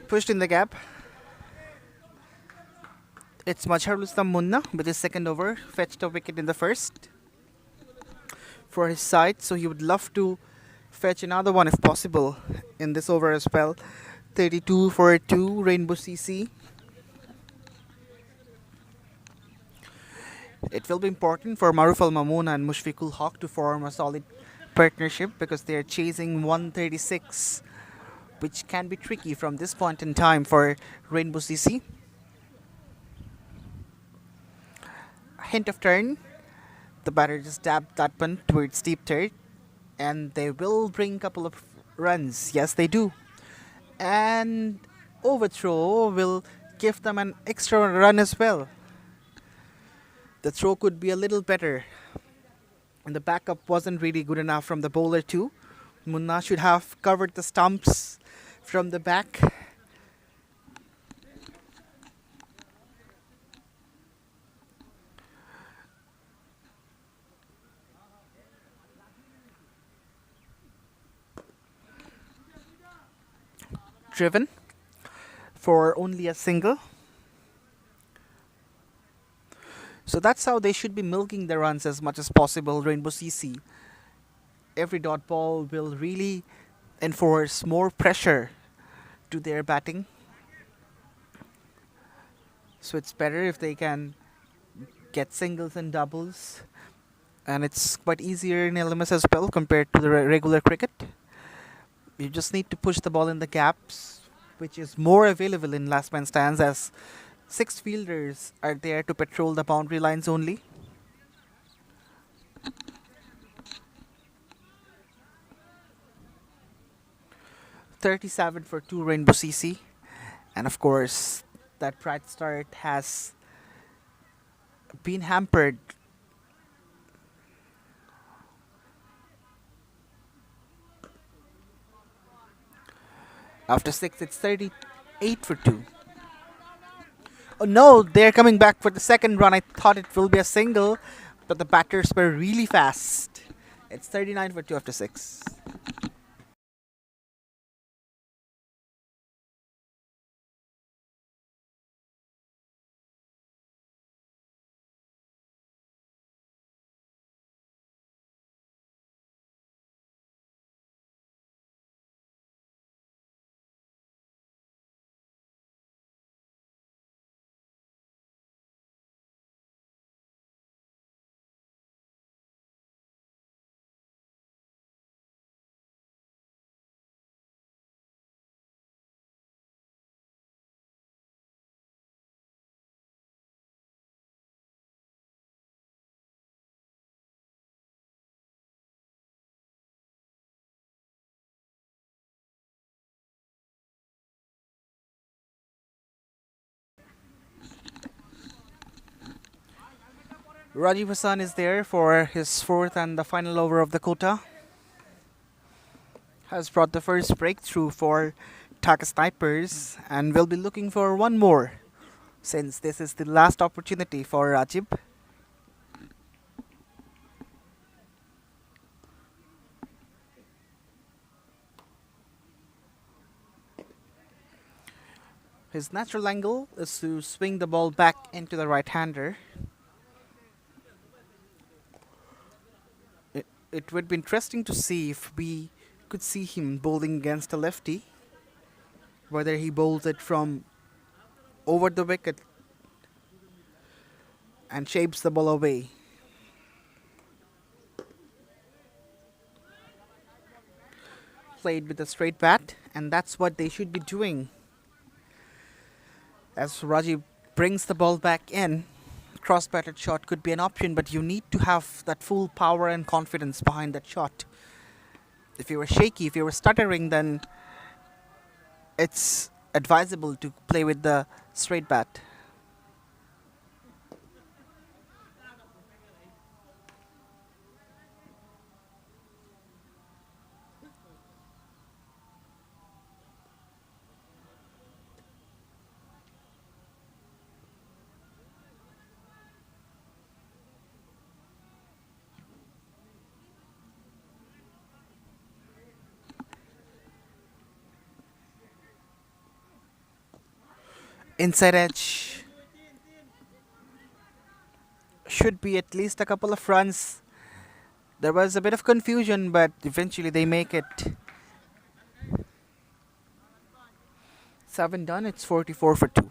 Pushed in the gap. It's Mazharul Islam Munna with his second over, fetched a wicket in the first for his side, so he would love to fetch another one if possible in this over as well. 32 for 2, Rainbow CC. It will be important for Maruf Al Mamoon and Mushfiqul Haq to form a solid partnership because they are chasing 136, which can be tricky from this point in time for Rainbow CC. Hint of turn. The batter just dabbed that one towards deep third, and they will bring a couple of runs. Yes, they do. And overthrow will give them an extra run as well. The throw could be a little better, and the backup wasn't really good enough from the bowler too. Munna should have covered the stumps from the back. Driven for only a single. So that's how they should be milking the runs as much as possible, Rainbow CC. Every dot ball will really enforce more pressure to their batting. So it's better if they can get singles and doubles. And it's quite easier in LMS as well compared to the regular cricket. You just need to push the ball in the gaps, which is more available in last man stands as 6 fielders are there to patrol the boundary lines only. $37 for 2, Rainbow CC. And of course, that bright start has been hampered. After 6, it's 38 for 2. Oh no, they're coming back for the second run. I thought it will be a single, but the batters were really fast. It's 39 for 2 after 6. Rajiv Hassan is there for his fourth and the final over of the quota. Has brought the first breakthrough for Dhaka Snipers and will be looking for one more since this is the last opportunity for Rajiv. His natural angle is to swing the ball back into the right hander. It would be interesting to see if we could see him bowling against a lefty, whether he bowls it from over the wicket and shapes the ball away. Played with a straight bat, and that's what they should be doing. As Rajiv brings the ball back in, cross batted shot could be an option, but you need to have that full power and confidence behind that shot. If you were shaky, if you were stuttering, then it's advisable to play with the straight bat. Inside edge should be at least a couple of runs. There was a bit of confusion, but eventually they make it. 7 done, it's 44 for 2.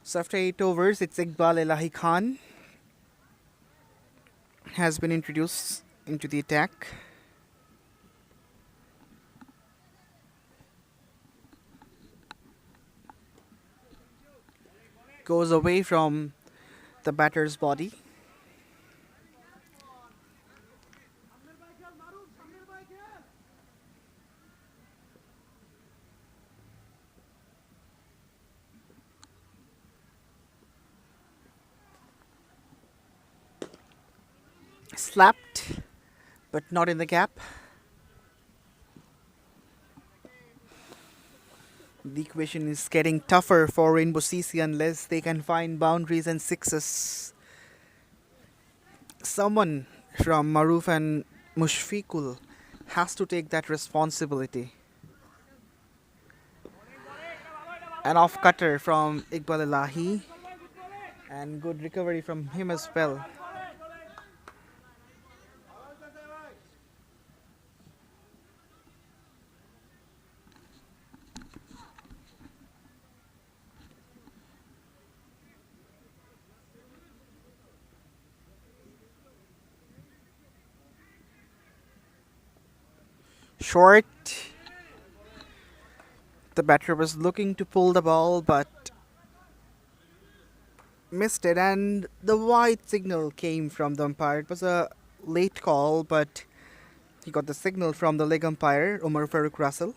So after 8 overs, it's Iqbal Elahi Khan has been introduced into the attack. Goes away from the batter's body. Slapped, but not in the gap. The equation is getting tougher for Rainbow CC unless they can find boundaries and sixes. Someone from Maruf and Mushfiqul has to take that responsibility. An off cutter from Iqbal Elahi and good recovery from him as well. Short. The batter was looking to pull the ball but missed it, and the white signal came from the umpire. It was a late call, but he got the signal from the leg umpire, Omar Farooq Russell.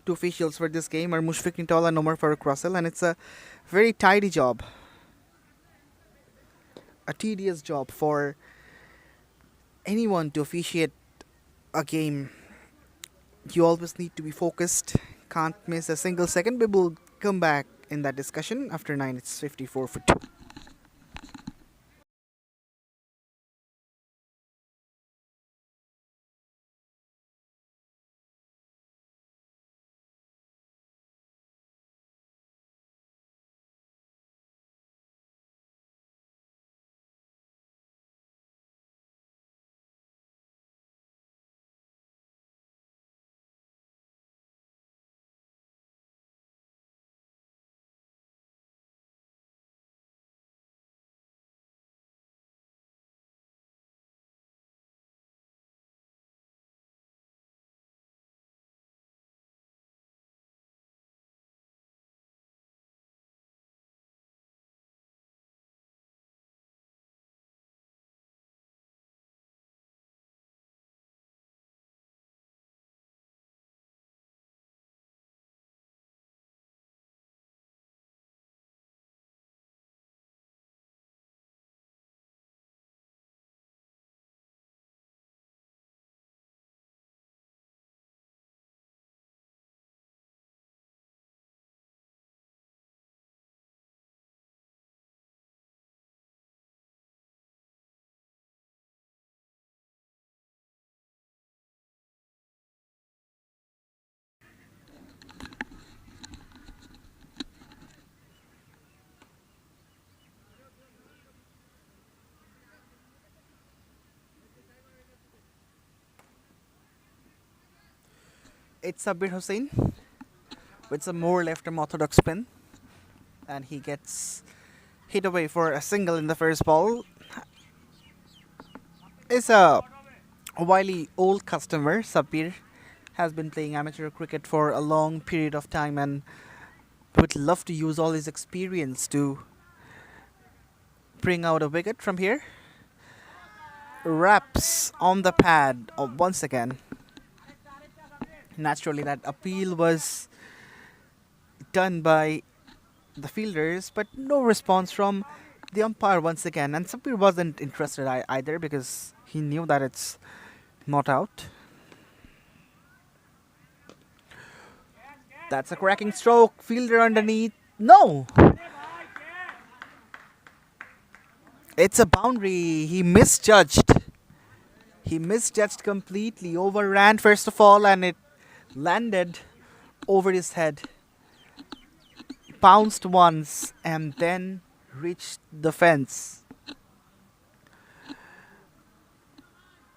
Two officials for this game are Mushfiq Nitol and Omar Farooq Russell, and it's a very tidy job. A tedious job for anyone to officiate a game. You always need to be focused, can't miss a single second. We will come back in that discussion after 9. It's 54 for 2. It's Sabir Hussain with some more left arm orthodox spin, and he gets hit away for a single in the first ball. Is a wily old customer. Sabir has been playing amateur cricket for a long period of time and would love to use all his experience to bring out a wicket from here. Wraps on the pad once again. Naturally, that appeal was done by the fielders, but no response from the umpire once again. And Sapir wasn't interested either because he knew that it's not out. That's a cracking stroke. Fielder underneath. No! It's a boundary. He misjudged. He misjudged completely. Overran first of all, and it landed over his head. Pounced once and then reached the fence.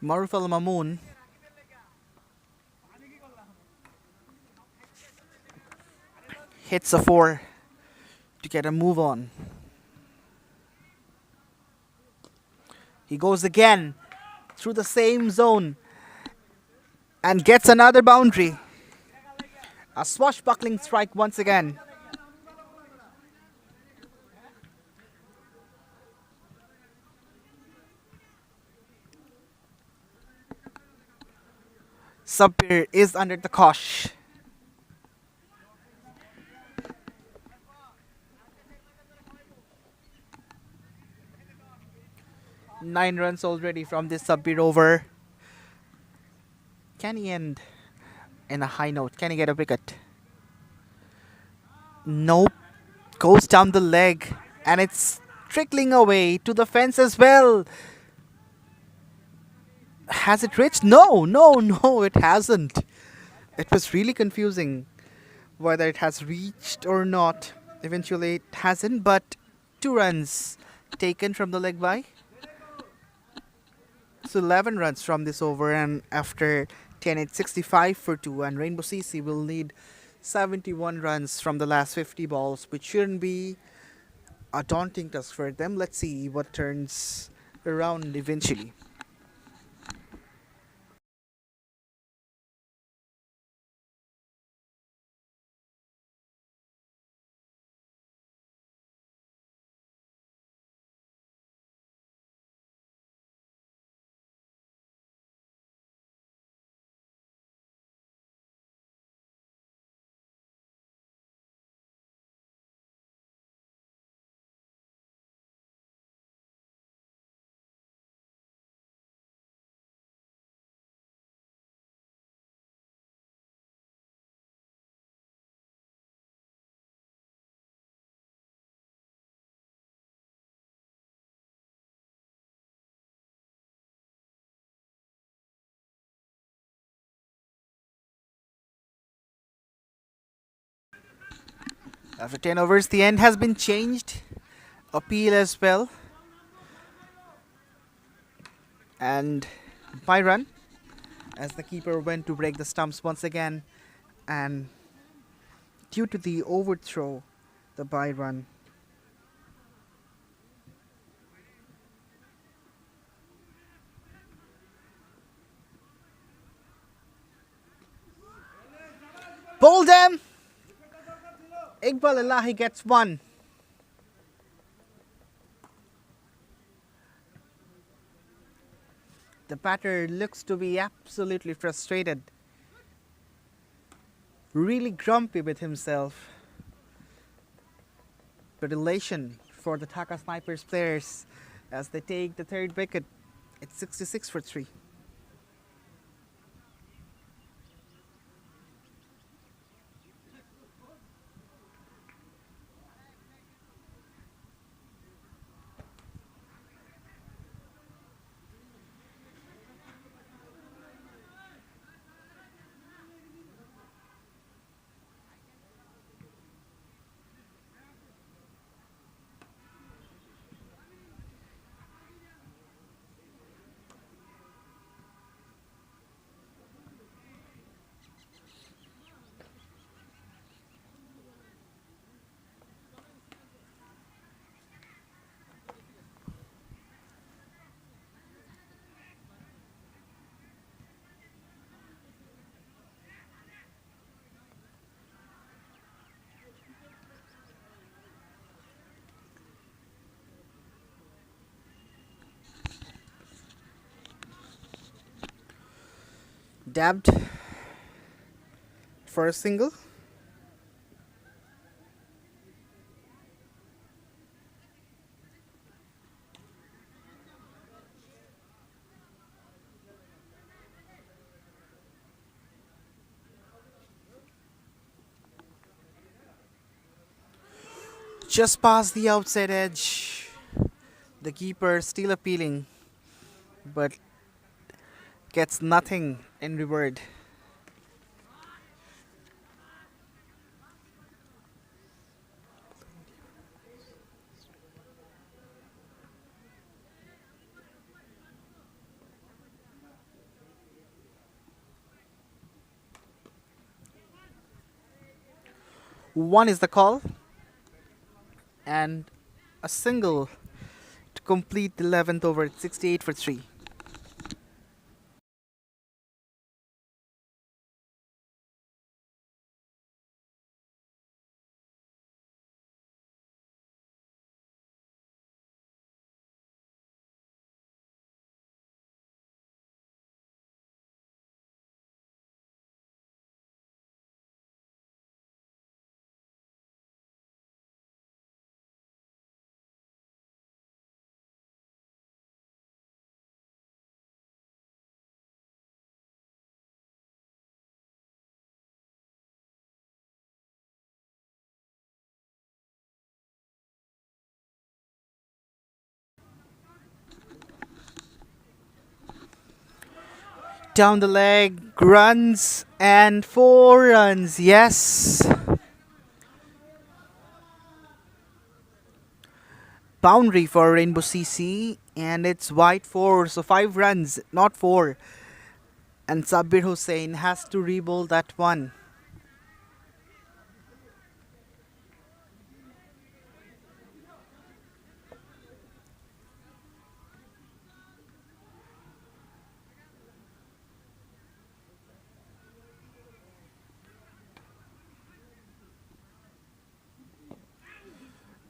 Maruf Al Mamoon hits a 4 to get a move on. He goes again through the same zone and gets another boundary. A swashbuckling strike once again. Sabir is under the cosh. 9 runs already from this Sabir over. Can he end in a high note? Can he get a wicket? Nope. Goes down the leg and it's trickling away to the fence as well. Has it reached? No, no, no, it hasn't. It was really confusing whether it has reached or not. Eventually it hasn't, but 2 runs taken from the leg by. So 11 runs from this over, and after 10 it's 65 for 2, and Rainbow CC will need 71 runs from the last 50 balls, which shouldn't be a daunting task for them. Let's see what turns around eventually. After 10 overs, the end has been changed. Appeal as well. And by run, as the keeper went to break the stumps once again, and due to the overthrow, the by run. Bowled them! Iqbal Elahi gets one. The batter looks to be absolutely frustrated. Really grumpy with himself. But elation for the Dhaka Snipers players as they take the third wicket. It's 66 for 3. Dabbed for a single. Just past the outside edge. The keeper still appealing, but gets nothing in reward. One is the call. and a single to complete the 11th over at 68 for 3. Down the leg, runs, and 4 runs. Yes. Boundary for Rainbow CC, and it's wide 4, so 5 runs, not 4. And Sabir Hussain has to re-bowl that one.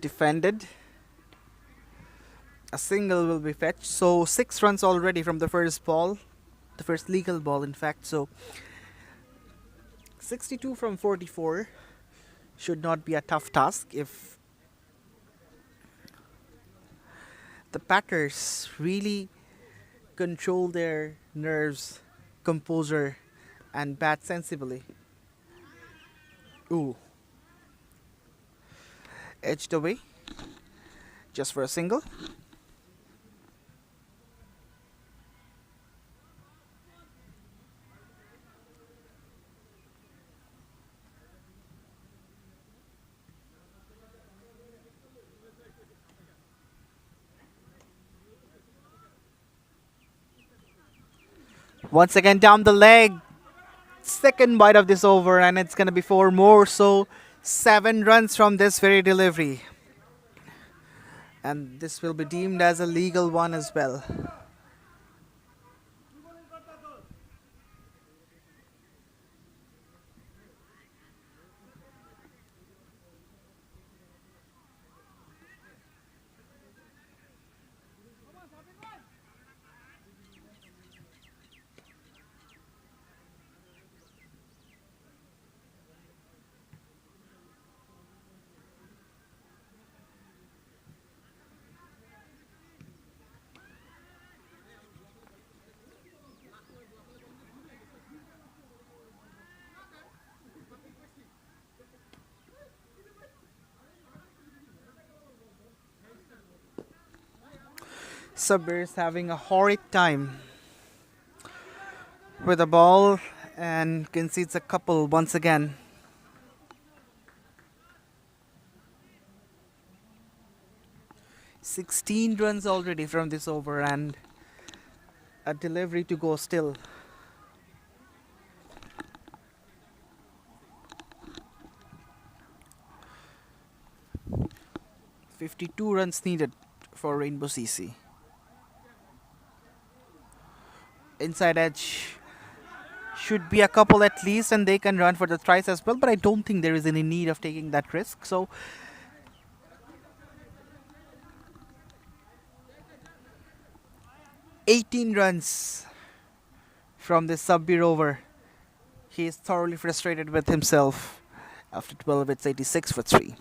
Defended. A single will be fetched, so 6 runs already from the first ball, the first legal ball, in fact. So 62 from 44 should not be a tough task if the batters really control their nerves, composure, and bat sensibly. Ooh, edged away just for a single. Once again down the leg. Second bite of this over, and it's gonna be 4 more. So 7 runs from this very delivery. And this will be deemed as a legal one as well. Sabir is having a horrid time with the ball and concedes a couple once again. 16 runs already from this over and a delivery to go still. 52 runs needed for Rainbow CC. Inside edge should be a couple at least, and they can run for the tries as well, but I don't think there is any need of taking that risk. So 18 runs from this Sabbir over. He is thoroughly frustrated with himself. After 12, it's 86 for 3.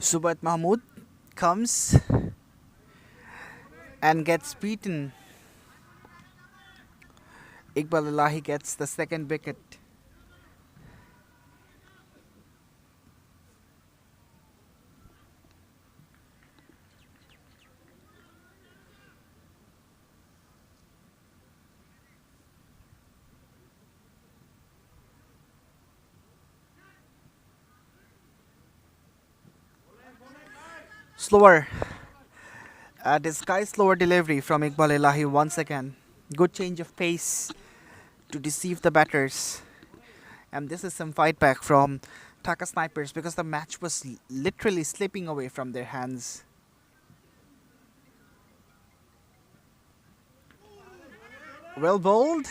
Subat Mahmood comes and gets beaten. Iqbal Elahi gets the second wicket. Slower. A disguised slower delivery from Iqbal Elahi once again. Good change of pace to deceive the batters. And this is some fight back from Dhaka Snipers because the match was literally slipping away from their hands. Well bowled.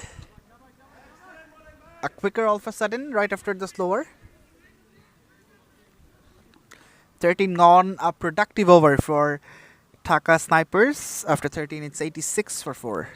A quicker all of a sudden right after the slower. 13 gone, a productive over for Dhaka Snipers. After 13, it's 86 for 4.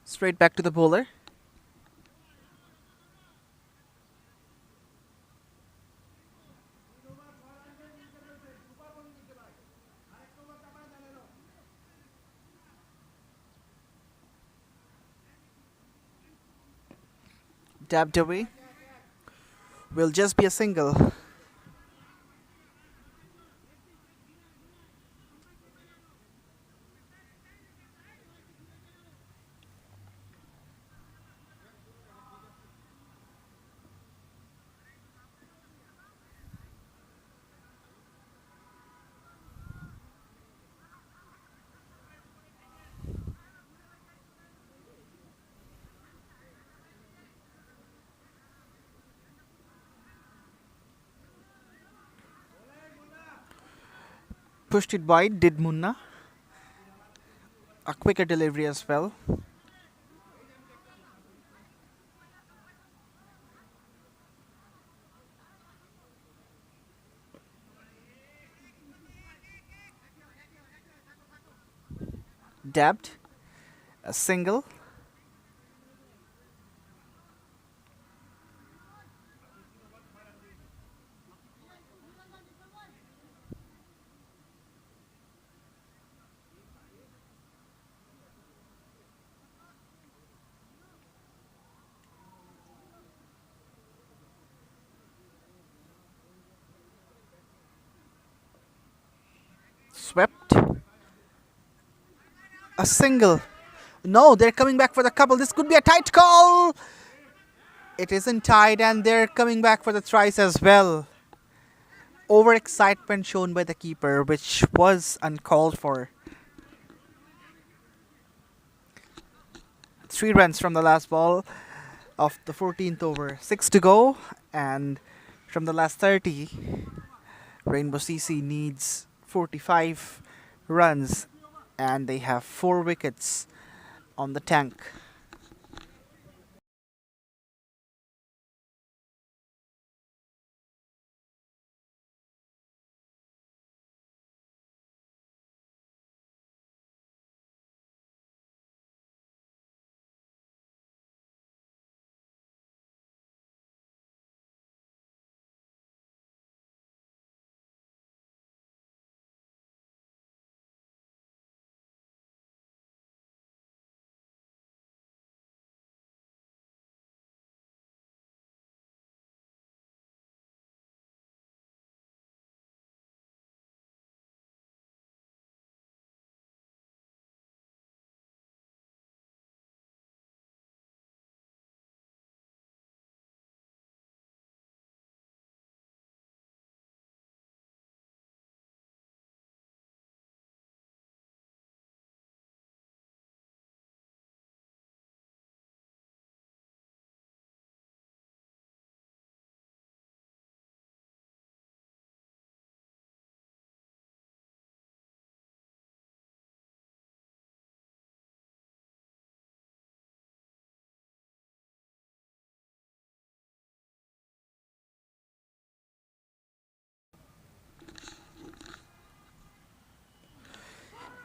Straight back to the bowler. Dabbed away. Will just be a single. Pushed it wide, did Munna. A quicker delivery as well. Dabbed. A single. Swept. A single. No, they're coming back for the couple. This could be a tight call. It isn't tied, and they're coming back for the thrice as well. Overexcitement shown by the keeper, which was uncalled for. 3 runs from the last ball of the 14th over. 6 to go, and from the last 30, Rainbow CC needs 45 runs, and they have 4 wickets on the tank.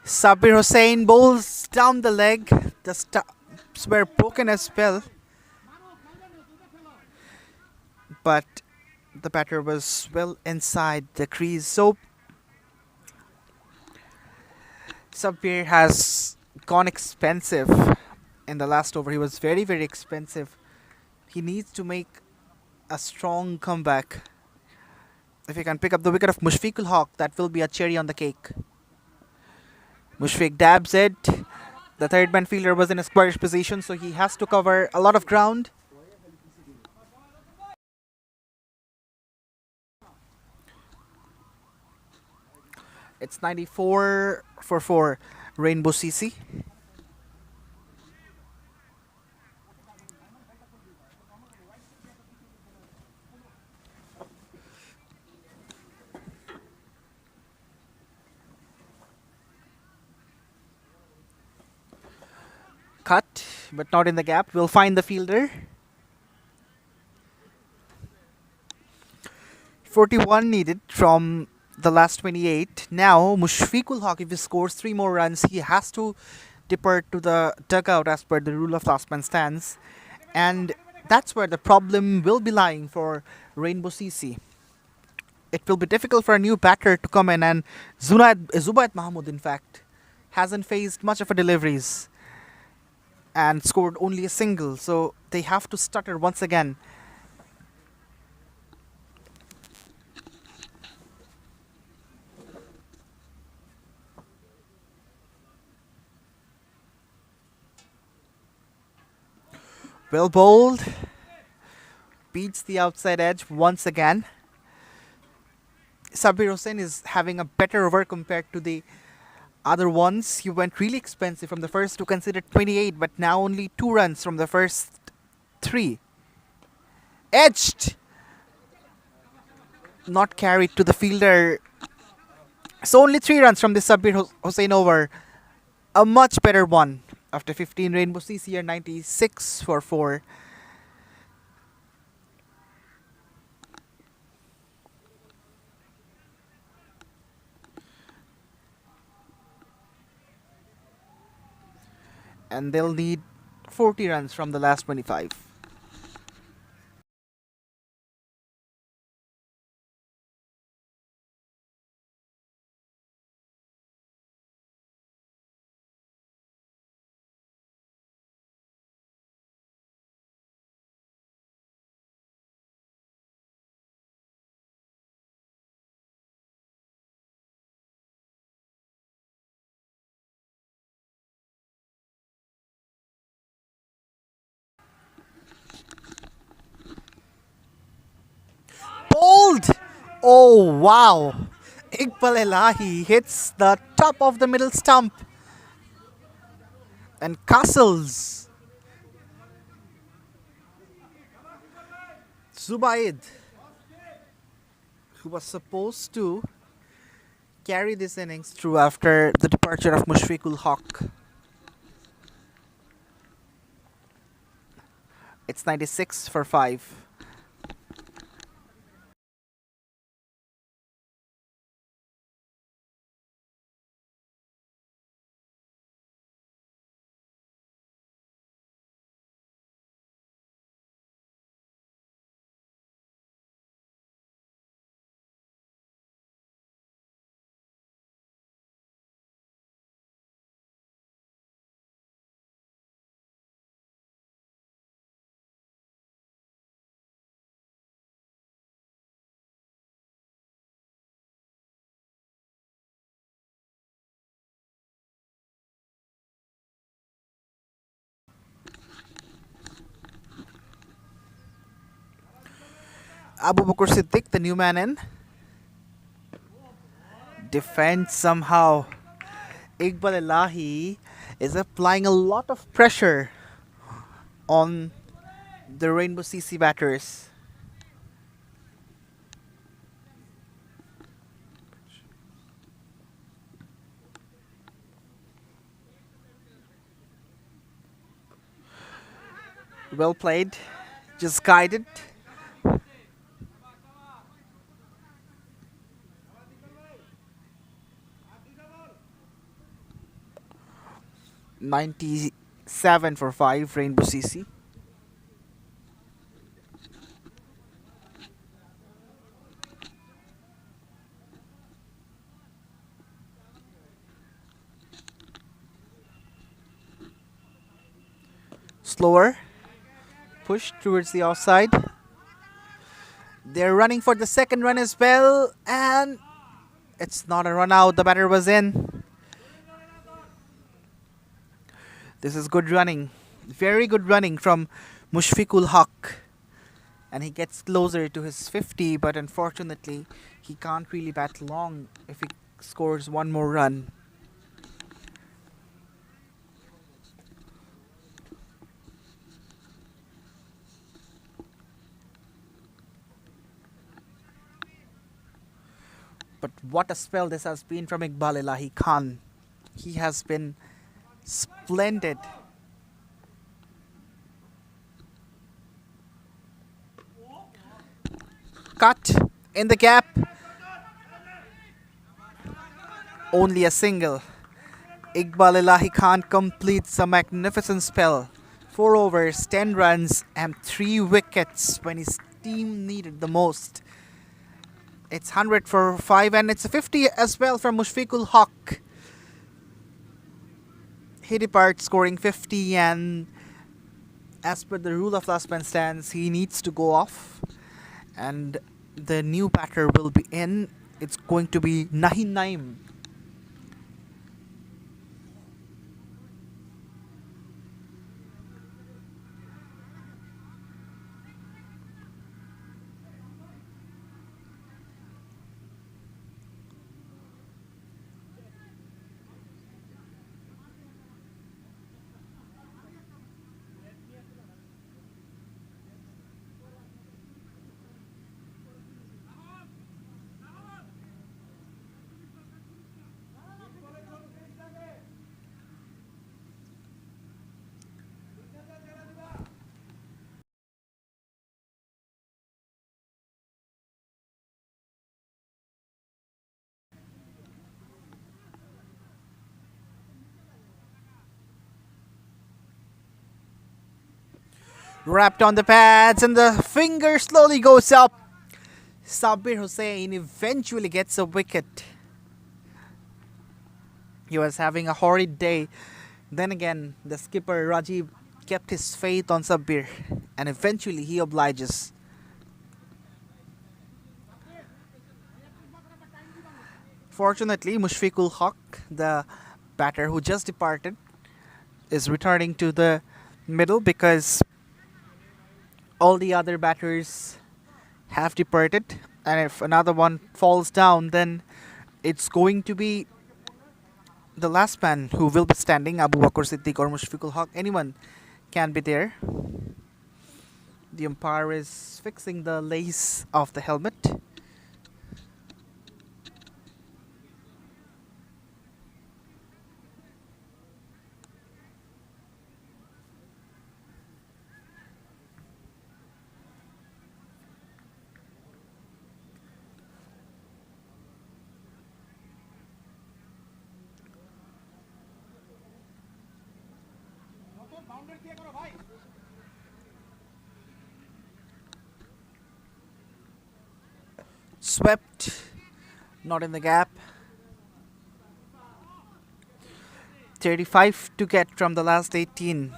Sabir Hussain bowls down the leg. The stumps were broken as well, but the batter was well inside the crease. So Sabir has gone expensive in the last over. He was very, very expensive. He needs to make a strong comeback. If he can pick up the wicket of Mushfiqul Haq, that will be a cherry on the cake. Mushfiq dabs it. The third man fielder was in a squarish position, so he has to cover a lot of ground. It's 94 for 4, Rainbow CC. Cut, but not in the gap. We'll find the fielder. 41 needed from the last 28. Now, Mushfiqul Haq, if he scores 3 more runs, he has to depart to the dugout as per the rule of last man stands. And that's where the problem will be lying for Rainbow CC. It will be difficult for a new batter to come in, and Zubaid Mahmood, in fact, hasn't faced much of a deliveries and scored only a single, so they have to stutter once again. Well bowled, beats the outside edge once again. Sabir Hussain is having a better over compared to the other ones. He went really expensive from the first to consider 28, but now only 2 runs from the first 3. Edged! Not carried to the fielder. So only 3 runs from the Sabir Hussain over. A much better one. After 15, Rainbow CC are 96 for 4. And they'll need 40 runs from the last 25. Bowled! Oh wow! Iqbal Elahi hits the top of the middle stump and castles Zubaid, who was supposed to carry this innings through after the departure of Mushfiqul Haq. It's 96 for 5. Abu Bakr Siddiq, the new man in, defends somehow. Iqbal Elahi is applying a lot of pressure on the Rainbow CC batters. Well played, just guided. 97 for 5, Rainbow CC. Slower. Push towards the offside. They're running for the second run as well, and it's not a run out. The batter was in. This is good running. Very good running from Mushfiqul Haq. And he gets closer to his 50, but unfortunately, he can't really bat long if he scores one more run. But what a spell this has been from Iqbal Ilahi Khan. He has been splendid. Cut in the gap. Only a single. Iqbal Ilahi Khan completes a magnificent spell. 4 overs, 10 runs, and 3 wickets when his team needed the most. It's 100 for 5, and it's a 50 as well from Mushfiqul Haq. He departs scoring 50, and as per the rule of last man stands, he needs to go off. And the new batter will be in. It's going to be Nahi Naim. Wrapped on the pads, and the finger slowly goes up. Sabir Hussain eventually gets a wicket. He was having a horrid day. Then again, the skipper Rajiv kept his faith on Sabir, and eventually he obliges. Fortunately, Mushfiqul Haq, the batter who just departed, is returning to the middle because all the other batters have departed, and if another one falls down, then it's going to be the last man who will be standing, Abu Bakr Siddiq or Mushfiqul Haq. Anyone can be there. The umpire is fixing the lace of the helmet. Swept, not in the gap. 35 to get from the last 18.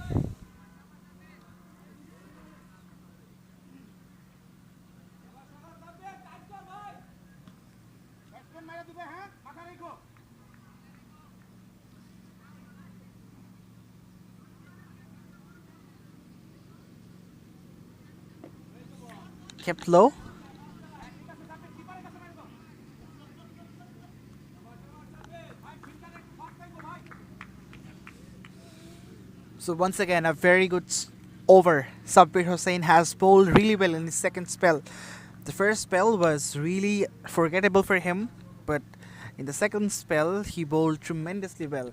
Kept low. So once again, a very good over. Sabir Hussain has bowled really well in his second spell. The first spell was really forgettable for him, but in the second spell, he bowled tremendously well.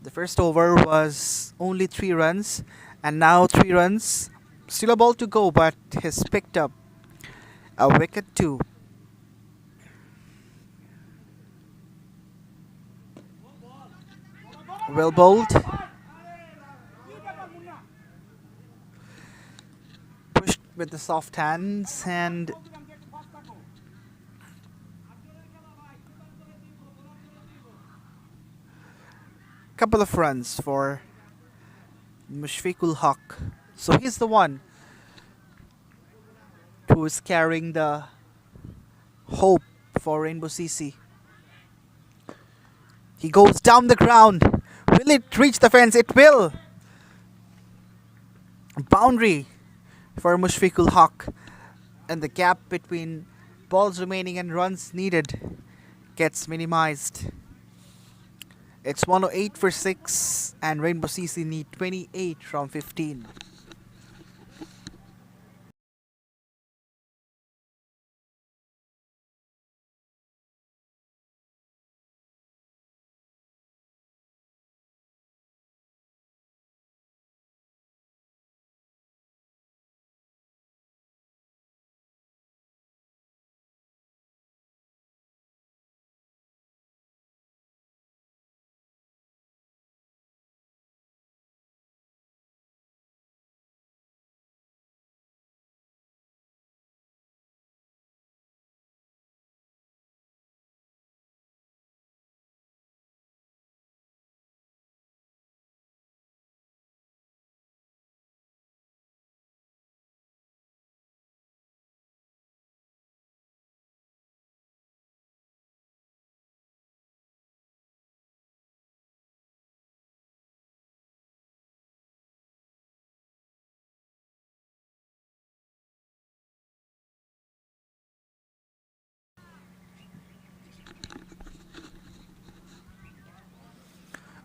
The first over was only 3 runs, and now 3 runs. Still a ball to go, but he's picked up a wicket too. Well bowled. with the soft hands and couple of runs for Mushfiqul Haq. So he's the one who is carrying the hope for Rainbow CC. He goes down the ground. Will it reach the fence? It will. Boundary for Mushfiqul Haq. And the gap between balls remaining and runs needed gets minimized. It's 108 for 6 and Rainbow CC need 28 from 15.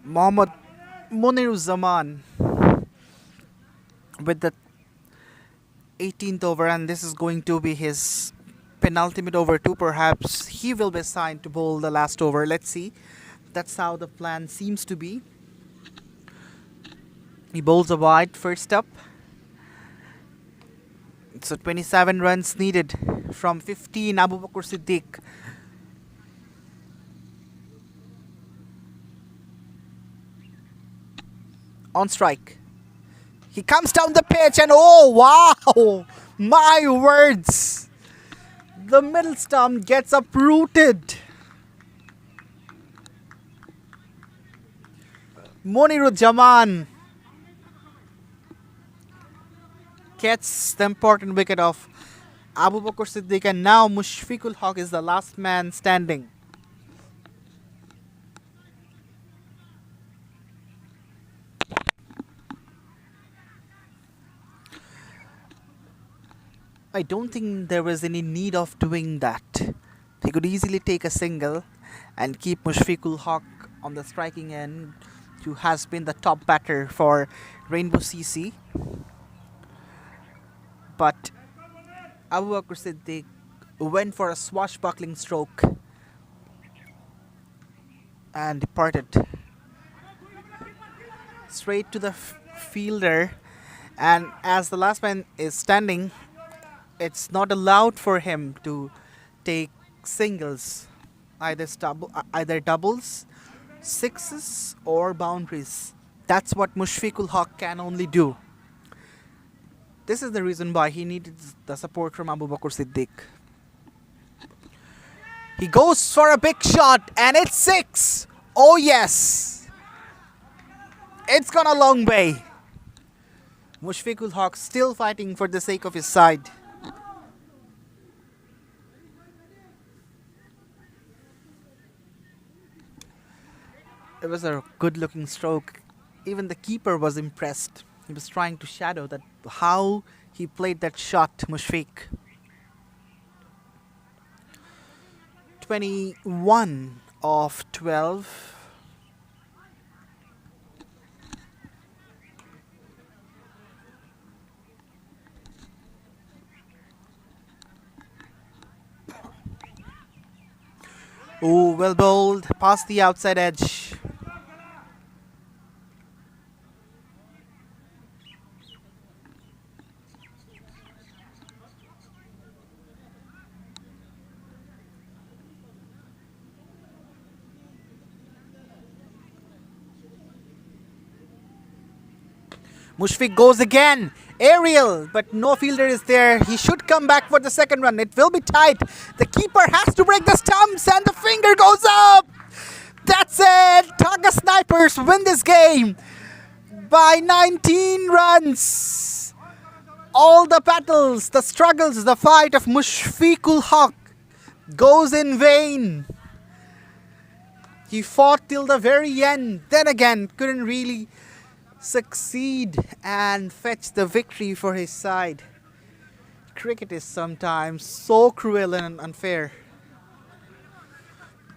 Mohammad Muniruzzaman with the 18th over, and this is going to be his penultimate over too. Perhaps he will be assigned to bowl the last over. Let's see. That's how the plan seems to be. He bowls a wide first up. So 27 runs needed from 15. Abu Bakr Siddiq. On strike. He comes down the pitch and oh wow! My words! The middle stump gets uprooted. Muniruzzaman gets the important wicket of Abu Bakr Siddiq, and now Mushfiqul Haq is the last man standing. I don't think there was any need of doing that. He could easily take a single and keep Mushfiqul Haq on the striking end, who has been the top batter for Rainbow CC. But Abu Bakr Siddiq went for a swashbuckling stroke and departed straight to the fielder. And as the last man is standing, it's not allowed for him to take singles, either doubles, sixes, or boundaries. That's what Mushfiqul Haq can only do. This is the reason why he needed the support from Abu Bakr Siddiq. He goes for a big shot and it's 6. Oh yes. It's gone a long way. Mushfiqul Haq still fighting for the sake of his side. It was a good looking stroke. Even the keeper was impressed. He was trying to shadow that how he played that shot, Mushfiq. 21 of 12. Oh, well bowled, past the outside edge. Mushfiq goes again. Aerial, but no fielder is there. He should come back for the second run. It will be tight. The keeper has to break the stumps and the finger goes up. That's it. Dhaka Snipers win this game by 19 runs. All the battles, the struggles, the fight of Mushfiqul Haq goes in vain. He fought till the very end. Then again, couldn't really succeed and fetch the victory for his side. Cricket is sometimes so cruel and unfair.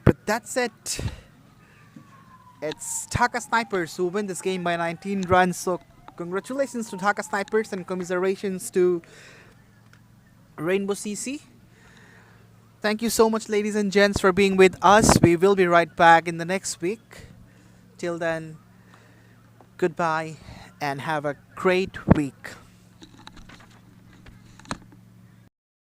But that's it. It's Dhaka Snipers who win this game by 19 runs. So congratulations to Dhaka Snipers and commiserations to Rainbow CC. Thank you so much, ladies and gents, for being with us. We will be right back in the next week. Till then, goodbye and have a great week.